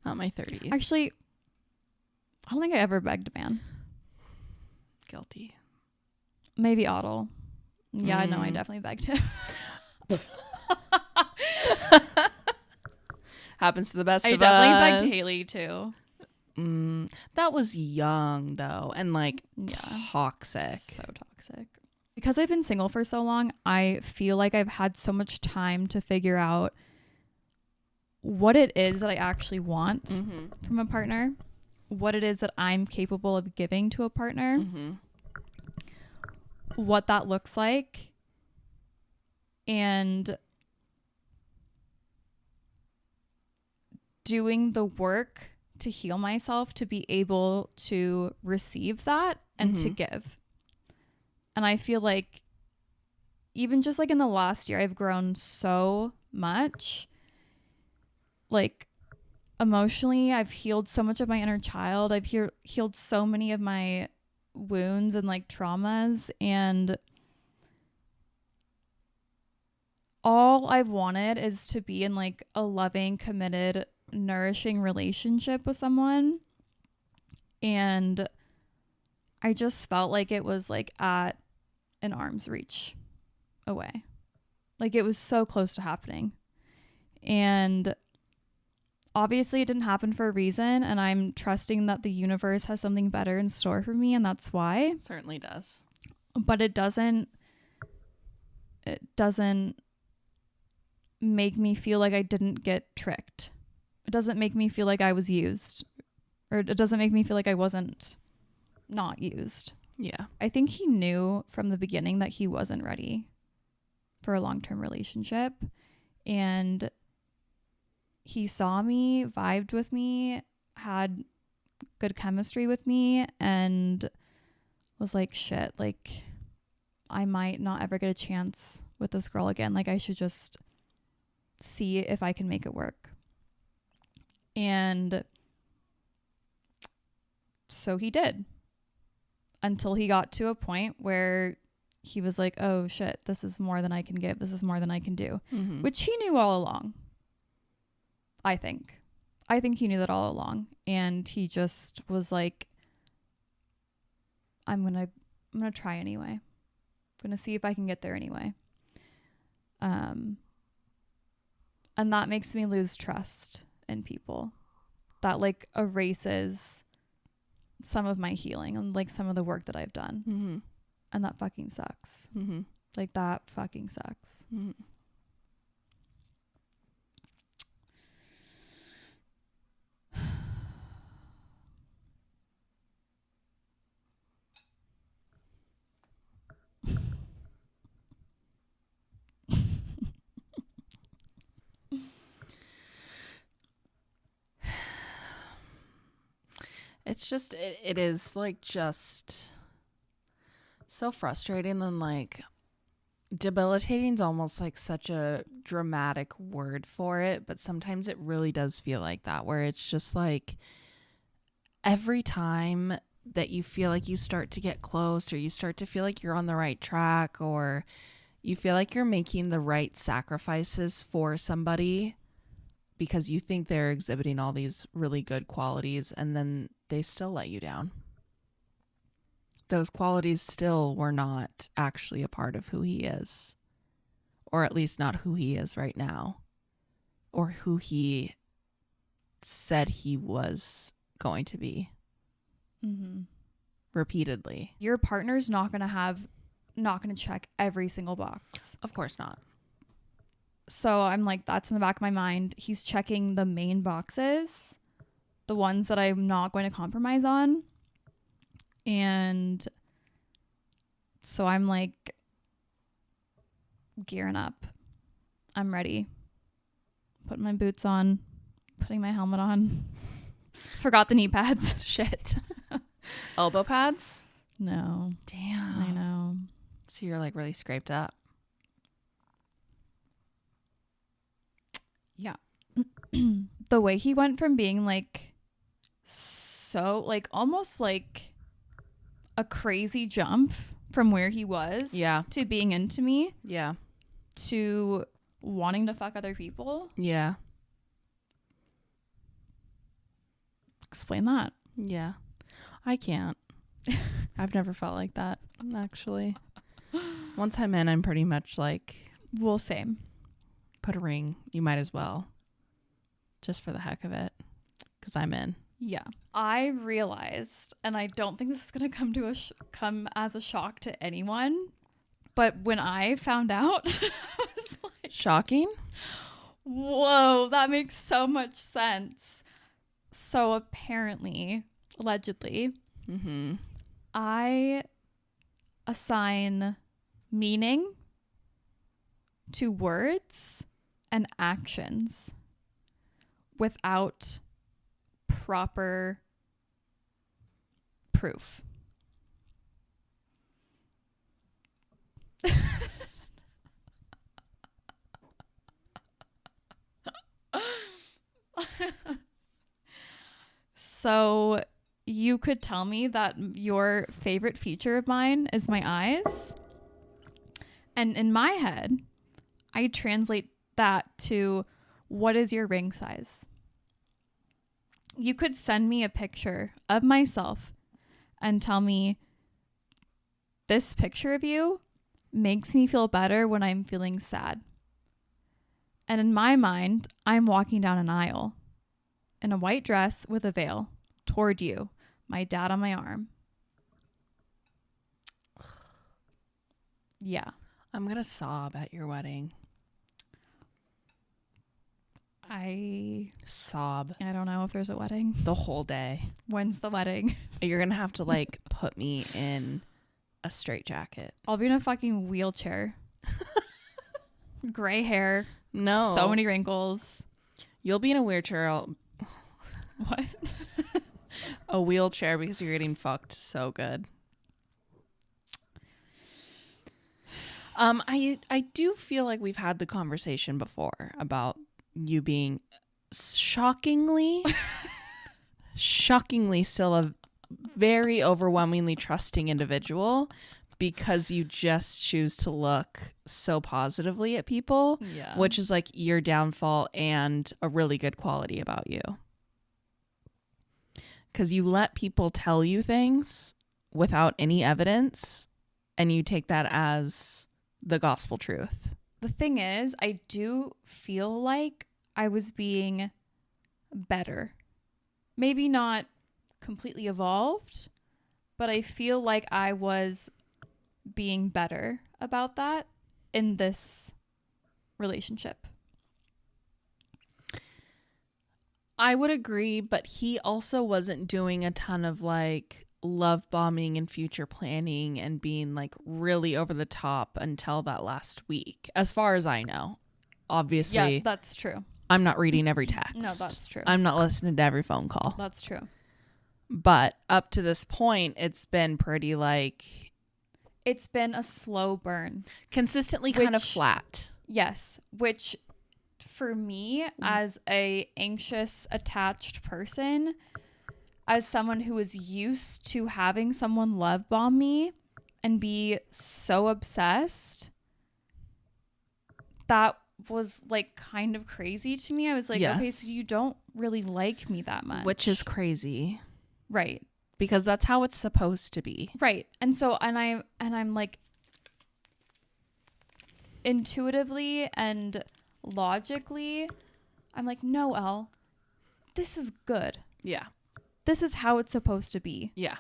Speaker 2: Not my 30s.
Speaker 1: Actually, I don't think I ever begged a man.
Speaker 2: Guilty.
Speaker 1: Maybe Otto. Yeah, no, I definitely begged him.
Speaker 2: Happens to the best of us.
Speaker 1: I definitely begged Haley too.
Speaker 2: That was young though, and like toxic.
Speaker 1: So toxic. Because I've been single for so long, I feel like I've had so much time to figure out what it is that I actually want from a partner, what it is that I'm capable of giving to a partner, what that looks like, and doing the work to heal myself to be able to receive that and to give. And I feel like even just like in the last year, I've grown so much. Like emotionally, I've healed so much of my inner child. I've healed so many of my wounds and like traumas, and all I've wanted is to be in like a loving, committed, nourishing relationship with someone. And I just felt like it was like at an arm's reach away. Like it was so close to happening. And obviously it didn't happen for a reason, and I'm trusting that the universe has something better in store for me, and that's why.
Speaker 2: It certainly does.
Speaker 1: But it doesn't make me feel like I didn't get tricked. It doesn't make me feel like I was used, or it doesn't make me feel like I wasn't not used.
Speaker 2: Yeah.
Speaker 1: I think he knew from the beginning that he wasn't ready for a long-term relationship, and he saw me, vibed with me, had good chemistry with me, and was like, shit, like I might not ever get a chance with this girl again. Like I should just see if I can make it work. And so he did, until he got to a point where he was like, oh shit, this is more than I can give. This is more than I can do, which he knew all along. I think he knew that all along. And he just was like, I'm gonna try anyway. I'm gonna see if I can get there anyway. And that makes me lose trust in people. That like erases some of my healing and like some of the work that I've done.
Speaker 2: Mm-hmm.
Speaker 1: And that fucking sucks.
Speaker 2: Mm-hmm.
Speaker 1: Like that fucking sucks.
Speaker 2: Mm-hmm. It's just, it is like just so frustrating and like debilitating is almost like such a dramatic word for it. But sometimes it really does feel like that, where it's just like every time that you feel like you start to get close or you start to feel like you're on the right track or you feel like you're making the right sacrifices for somebody because you think they're exhibiting all these really good qualities and then they still let you down. Those qualities still were not actually a part of who he is, or at least not who he is right now, or who he said he was going to be.
Speaker 1: Mm-hmm.
Speaker 2: Repeatedly.
Speaker 1: Your partner's not gonna check every single box.
Speaker 2: Of course not.
Speaker 1: So I'm like, that's in the back of my mind. He's checking the main boxes, the ones that I'm not going to compromise on. And so I'm like gearing up. I'm ready. Putting my boots on, putting my helmet on. Forgot the knee pads.
Speaker 2: Shit. Elbow pads?
Speaker 1: No.
Speaker 2: Damn.
Speaker 1: I know.
Speaker 2: So you're like really scraped up.
Speaker 1: Yeah. The way he went from being like so like almost like a crazy jump from where he was to being into me to wanting to fuck other people.
Speaker 2: Yeah.
Speaker 1: Explain that.
Speaker 2: Yeah. I can't. I've never felt like that, actually. Once I'm in, I'm pretty much like,
Speaker 1: well, same.
Speaker 2: Put a ring. You might as well. Just for the heck of it. Because I'm in.
Speaker 1: Yeah. I realized, and I don't think this is going to come as a shock to anyone, but when I found out, I was like,
Speaker 2: shocking?
Speaker 1: Whoa, that makes so much sense. So apparently, allegedly, I assign meaning to words and actions without proper proof. So you could tell me that your favorite feature of mine is my eyes. And in my head, I translate that to what is your ring size? You could send me a picture of myself and tell me this picture of you makes me feel better when I'm feeling sad. And in my mind, I'm walking down an aisle in a white dress with a veil toward you, my dad on my arm. Yeah.
Speaker 2: I'm going to sob at your wedding.
Speaker 1: I
Speaker 2: don't
Speaker 1: know if there's a wedding.
Speaker 2: The whole day.
Speaker 1: When's the wedding?
Speaker 2: You're going to have to like put me in a straitjacket.
Speaker 1: I'll be in a fucking wheelchair. Gray hair.
Speaker 2: No.
Speaker 1: So many wrinkles.
Speaker 2: You'll be in a wheelchair.
Speaker 1: What?
Speaker 2: A wheelchair because you're getting fucked so good. I do feel like we've had the conversation before about you being shockingly still a very overwhelmingly trusting individual because you just choose to look so positively at people, which is like your downfall and a really good quality about you. Because you let people tell you things without any evidence and you take that as the gospel truth.
Speaker 1: The thing is, I do feel like I was being better. Maybe not completely evolved, but I feel like I was being better about that in this relationship.
Speaker 2: I would agree, but he also wasn't doing a ton of like love bombing and future planning and being like really over the top until that last week, as far as I know. Obviously,
Speaker 1: Yeah, that's true.
Speaker 2: I'm not reading every text.
Speaker 1: No, that's true.
Speaker 2: I'm not listening to every phone call.
Speaker 1: That's true.
Speaker 2: But up to this point, it's been pretty like...
Speaker 1: It's been a slow burn.
Speaker 2: Consistently kind of flat.
Speaker 1: Yes, which for me, as a anxious, attached person, as someone who is used to having someone love bomb me and be so obsessed, that was like kind of crazy to me. I was like,
Speaker 2: yes.
Speaker 1: Okay, so you don't really like me that much.
Speaker 2: Which is crazy.
Speaker 1: Right.
Speaker 2: Because that's how it's supposed to be.
Speaker 1: Right. And so I'm like, intuitively and logically, I'm like, no, Elle, this is good.
Speaker 2: Yeah.
Speaker 1: This is how it's supposed to be.
Speaker 2: Yeah.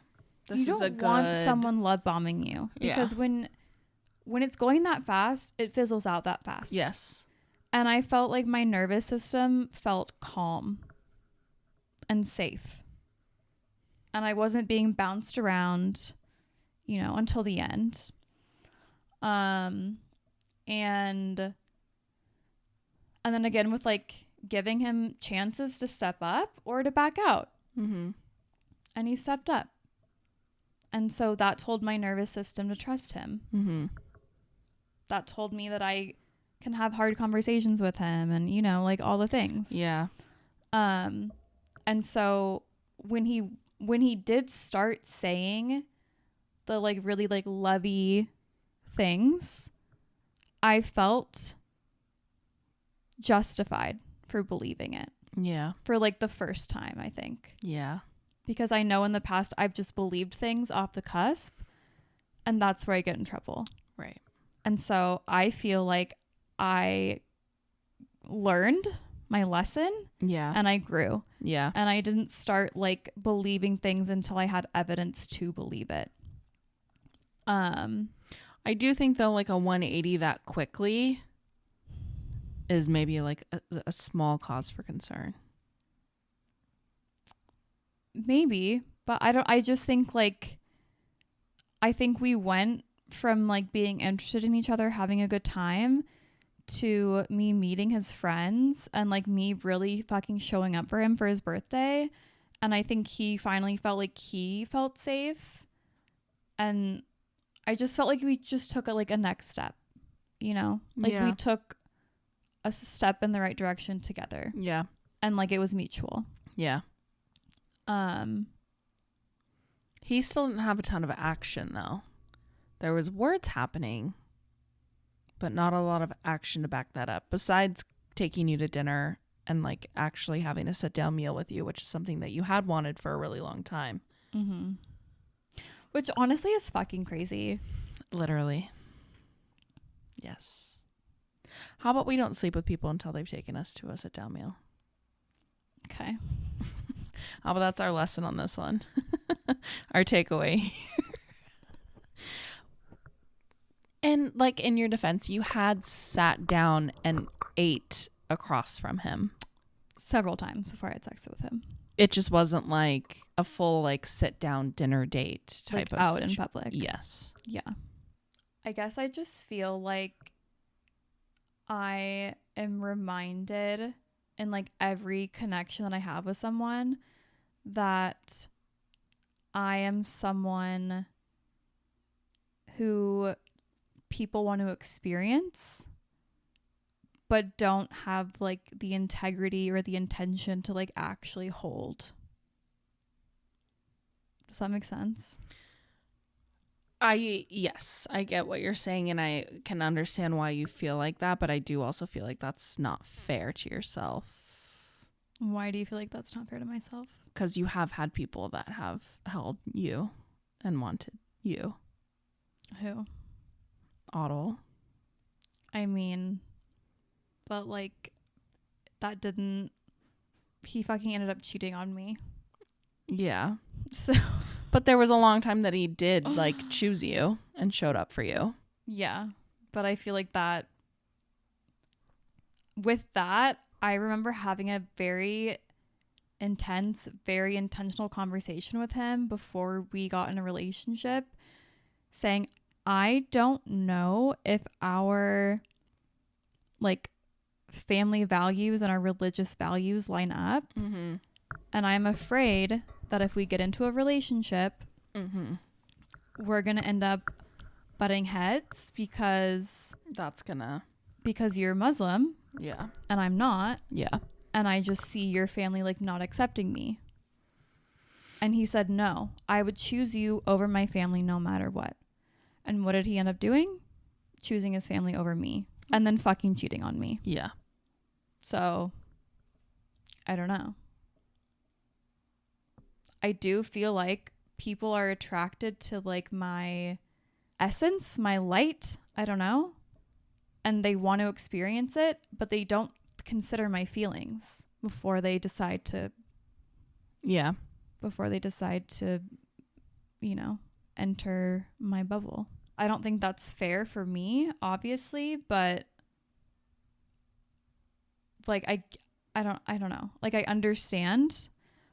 Speaker 1: You don't want someone love bombing you, because when it's going that fast, it fizzles out that fast.
Speaker 2: Yes.
Speaker 1: And I felt like my nervous system felt calm and safe. And I wasn't being bounced around, until the end. And then again with like giving him chances to step up or to back out.
Speaker 2: Mm-hmm.
Speaker 1: And he stepped up. And so that told my nervous system to trust him.
Speaker 2: Mm-hmm.
Speaker 1: That told me that I can have hard conversations with him and, like all the things.
Speaker 2: Yeah.
Speaker 1: And so when he did start saying the like really like lovey things, I felt justified for believing it.
Speaker 2: Yeah.
Speaker 1: For like the first time, I think.
Speaker 2: Yeah.
Speaker 1: Because I know in the past I've just believed things off the cusp, and that's where I get in trouble.
Speaker 2: Right.
Speaker 1: And so I feel like I learned my lesson.
Speaker 2: Yeah.
Speaker 1: And I grew.
Speaker 2: Yeah.
Speaker 1: And I didn't start like believing things until I had evidence to believe it.
Speaker 2: I do think though, like a 180 that quickly is maybe like a small cause for concern.
Speaker 1: Maybe, but I just think like, I think we went from like being interested in each other, having a good time, to me meeting his friends and like me really fucking showing up for him for his birthday. And I think he finally felt like he felt safe. And I just felt like we just took a next step, like we took a step in the right direction together.
Speaker 2: Yeah.
Speaker 1: And like it was mutual.
Speaker 2: Yeah. He still didn't have a ton of action though. There was words happening, but not a lot of action to back that up, besides taking you to dinner and like actually having a sit down meal with you, which is something that you had wanted for a really long time.
Speaker 1: Mm-hmm. Which honestly is fucking crazy.
Speaker 2: Literally. Yes. How about we don't sleep with people until they've taken us to a sit down meal?
Speaker 1: Okay.
Speaker 2: How about that's our lesson on this one? Our takeaway. And like in your defense, you had sat down and ate across from him
Speaker 1: several times before I had sex with him.
Speaker 2: It just wasn't like a full like sit down dinner date type
Speaker 1: like
Speaker 2: of
Speaker 1: out in public.
Speaker 2: Yes.
Speaker 1: Yeah. I guess I just feel like I am reminded in like every connection that I have with someone that I am someone who people want to experience but don't have like the integrity or the intention to like actually hold. Does that make sense?
Speaker 2: Yes, I get what you're saying and I can understand why you feel like that, but I do also feel like that's not fair to yourself.
Speaker 1: Why do you feel like that's not fair to myself?
Speaker 2: Because you have had people that have held you and wanted you.
Speaker 1: Who?
Speaker 2: Otto.
Speaker 1: I mean, but like, that didn't. He fucking ended up cheating on me.
Speaker 2: Yeah.
Speaker 1: So.
Speaker 2: But there was a long time that he did like choose you and showed up for you.
Speaker 1: Yeah. But I feel like that. With that, I remember having a very intense, very intentional conversation with him before we got in a relationship, saying, I don't know if our like family values and our religious values line up.
Speaker 2: Mm-hmm.
Speaker 1: And I'm afraid that if we get into a relationship,
Speaker 2: Mm-hmm.
Speaker 1: we're going to end up butting heads because you're Muslim.
Speaker 2: Yeah.
Speaker 1: And I'm not.
Speaker 2: Yeah.
Speaker 1: And I just see your family like not accepting me. And he said, no, I would choose you over my family no matter what. And what did he end up doing? Choosing his family over me. And then fucking cheating on me.
Speaker 2: Yeah.
Speaker 1: So, I don't know. I do feel like people are attracted to like my essence, my light. I don't know. And they want to experience it, but they don't consider my feelings before they decide to, you know, enter my bubble. I don't think that's fair for me, obviously, but like I don't know. Like I understand,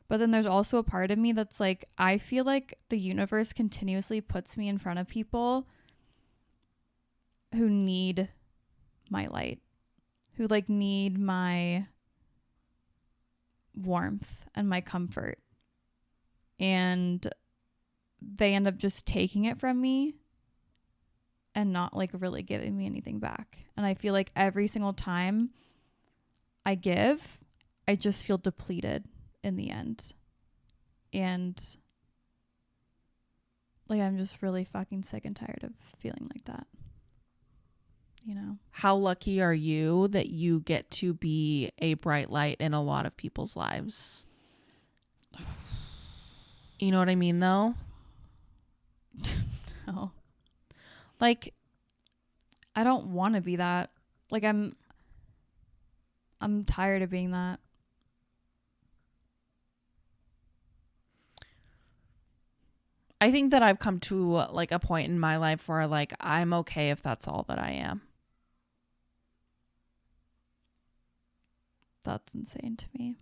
Speaker 1: but then there's also a part of me that's like, I feel like the universe continuously puts me in front of people who need my light, who like need my warmth and my comfort, and they end up just taking it from me and not like really giving me anything back. And I feel like every single time I give, I just feel depleted in the end. And like I'm just really fucking sick and tired of feeling like that. You know?
Speaker 2: How lucky are you that you get to be a bright light in a lot of people's lives? You know what I mean, though?
Speaker 1: No.
Speaker 2: Like,
Speaker 1: I don't want to be that. Like I'm tired of being that.
Speaker 2: I think that I've come to like a point in my life where like I'm okay if that's all that I am.
Speaker 1: That's insane to me.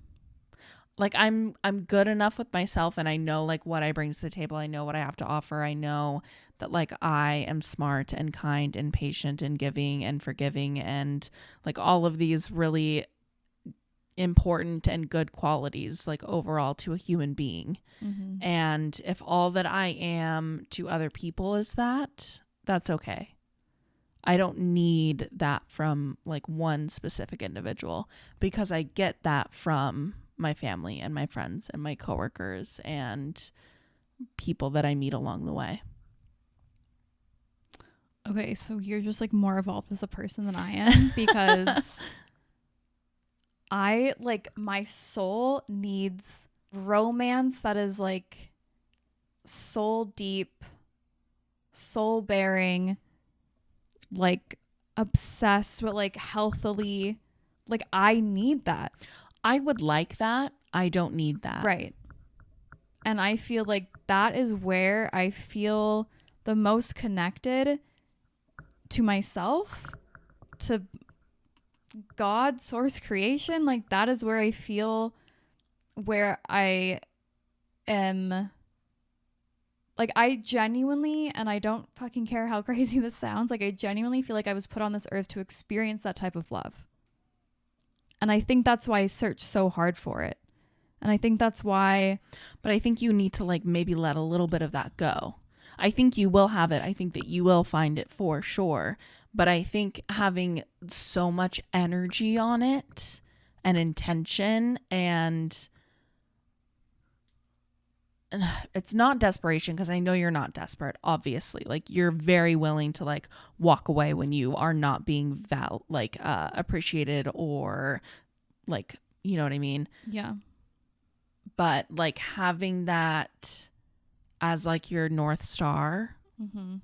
Speaker 2: Like I'm good enough with myself, and I know like what I bring to the table. I know what I have to offer. I know that like I am smart and kind and patient and giving and forgiving and like all of these really important and good qualities like overall to a human being.
Speaker 1: Mm-hmm.
Speaker 2: And if all that I am to other people is that, that's okay. I don't need that from like one specific individual, because I get that from my family and my friends and my coworkers and people that I meet along the way.
Speaker 1: Okay, so you're just like more evolved as a person than I am, because I like my soul needs romance that is like soul deep, soul bearing, like obsessed but like healthily. Like I need that.
Speaker 2: I would like that. I don't need that.
Speaker 1: Right. And I feel like that is where I feel the most connected to myself, to God, source, creation. Like that is where I feel where I am. Like I genuinely, and I don't fucking care how crazy this sounds, like I genuinely feel like I was put on this earth to experience that type of love. And I think that's why I searched so hard for it. And I think that's why.
Speaker 2: But I think you need to like maybe let a little bit of that go. I think you will have it. I think that you will find it for sure. But I think having so much energy on it and intention, and it's not desperation, because I know you're not desperate, obviously. Like you're very willing to like walk away when you are not being appreciated, or like, you know what I mean?
Speaker 1: Yeah.
Speaker 2: But like having that as like your North Star
Speaker 1: Mm-hmm.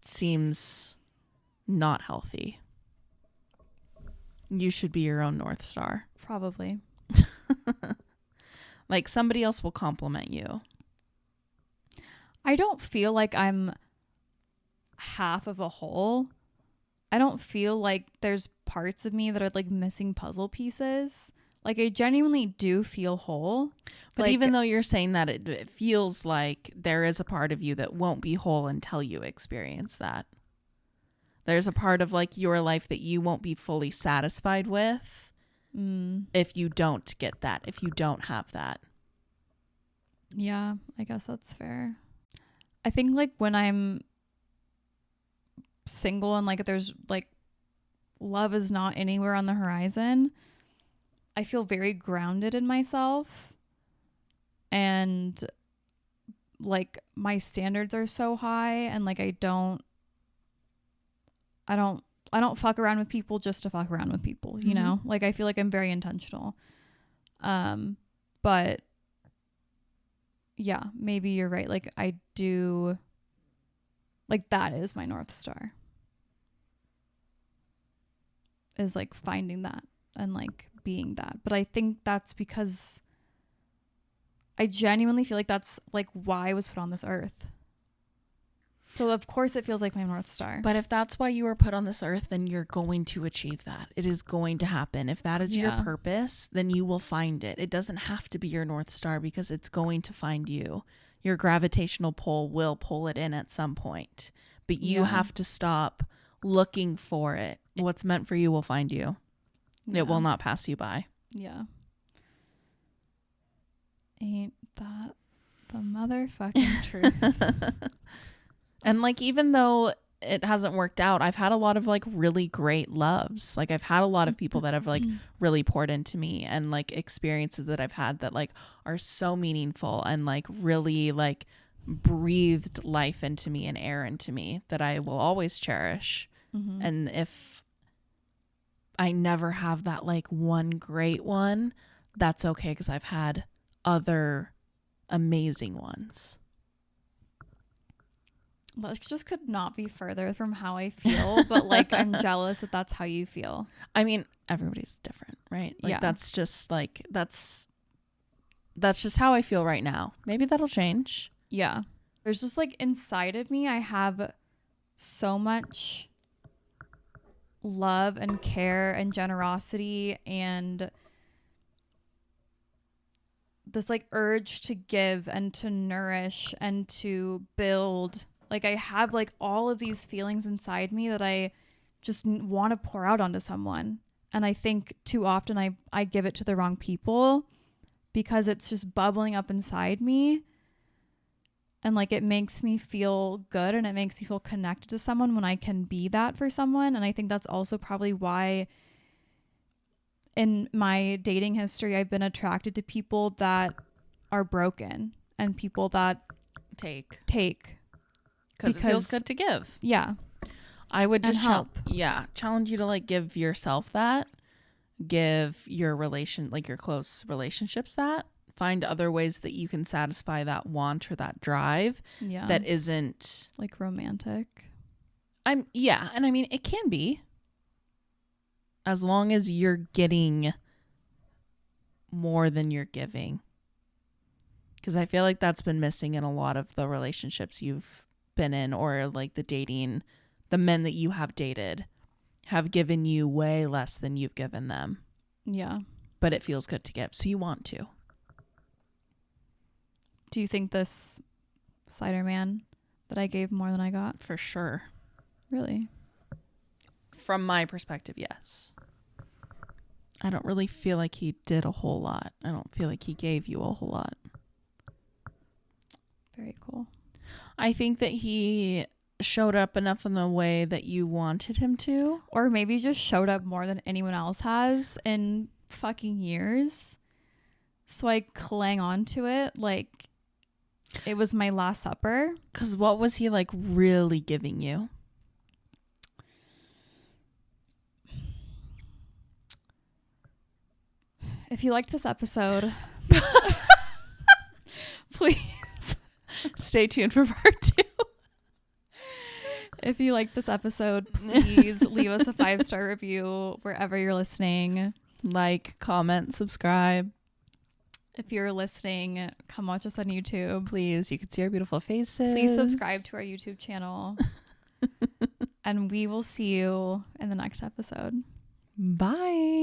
Speaker 2: seems not healthy. You should be your own North Star.
Speaker 1: Probably.
Speaker 2: Like somebody else will compliment you.
Speaker 1: I don't feel like I'm half of a whole. I don't feel like there's parts of me that are like missing puzzle pieces. Like I genuinely do feel whole.
Speaker 2: But
Speaker 1: like,
Speaker 2: even though you're saying that, it feels like there is a part of you that won't be whole until you experience that. There's a part of like your life that you won't be fully satisfied with if you don't get that, if you don't have that.
Speaker 1: Yeah, I guess that's fair. I think like when I'm single and like there's like love is not anywhere on the horizon, I feel very grounded in myself, and like my standards are so high, and like I don't fuck around with people just to fuck around with people, you know? Like I feel like I'm very intentional. But yeah, maybe you're right. Like I do, like that is my North Star, is like finding that and like being that. But I think that's because I genuinely feel like that's like why I was put on this earth. So of course it feels like my North Star.
Speaker 2: But if that's why you were put on this earth, then you're going to achieve that. It is going to happen. If that is your purpose, then you will find it. It doesn't have to be your North Star because it's going to find you. Your gravitational pull will pull it in at some point. But you have to stop looking for it. What's meant for you will find you. Yeah. It will not pass you by.
Speaker 1: Yeah. Ain't that the motherfucking truth?
Speaker 2: And like, even though it hasn't worked out, I've had a lot of like really great loves. Like I've had a lot of people that have like really poured into me, and like experiences that I've had that like are so meaningful and like really like breathed life into me and air into me that I will always cherish. And if I never have that like one great one, that's okay, because I've had other amazing ones.
Speaker 1: That just could not be further from how I feel, but like I'm jealous that that's how you feel.
Speaker 2: I mean, everybody's different, right? Like that's just like that's just how I feel right now. Maybe that'll change.
Speaker 1: Yeah. There's just like inside of me, I have so much love and care and generosity and this like urge to give and to nourish and to build. Like I have like all of these feelings inside me that I just want to pour out onto someone. And I think too often I give it to the wrong people because it's just bubbling up inside me. And like it makes me feel good and it makes me feel connected to someone when I can be that for someone. And I think that's also probably why in my dating history I've been attracted to people that are broken and people that take.
Speaker 2: Because it feels good to give.
Speaker 1: Yeah.
Speaker 2: I would just
Speaker 1: help.
Speaker 2: Challenge you to like give yourself that. Give your your close relationships that. Find other ways that you can satisfy that want or that drive.
Speaker 1: Yeah.
Speaker 2: That isn't
Speaker 1: like romantic.
Speaker 2: And I mean it can be. As long as you're getting more than you're giving. Because I feel like that's been missing in a lot of the relationships you've been in, or like the men that you have dated have given you way less than you've given them.
Speaker 1: Yeah.
Speaker 2: But it feels good to give, so you want to.
Speaker 1: Do you think this cider man that I gave more than I got?
Speaker 2: For sure.
Speaker 1: Really?
Speaker 2: From my perspective, yes. I don't really feel like he did a whole lot. I don't feel like he gave you a whole lot.
Speaker 1: Very cool.
Speaker 2: I think that he showed up enough in a way that you wanted him to.
Speaker 1: Or maybe just showed up more than anyone else has in fucking years. So I clang on to it like it was my last supper.
Speaker 2: Because what was he like really giving you?
Speaker 1: If you liked this episode, please
Speaker 2: stay tuned for part 2.
Speaker 1: If you like this episode, please leave us a 5-star review wherever you're listening.
Speaker 2: Like, comment, subscribe.
Speaker 1: If you're listening, come watch us on YouTube.
Speaker 2: Please, you can see our beautiful faces.
Speaker 1: Please subscribe to our YouTube channel. And we will see you in the next episode.
Speaker 2: Bye.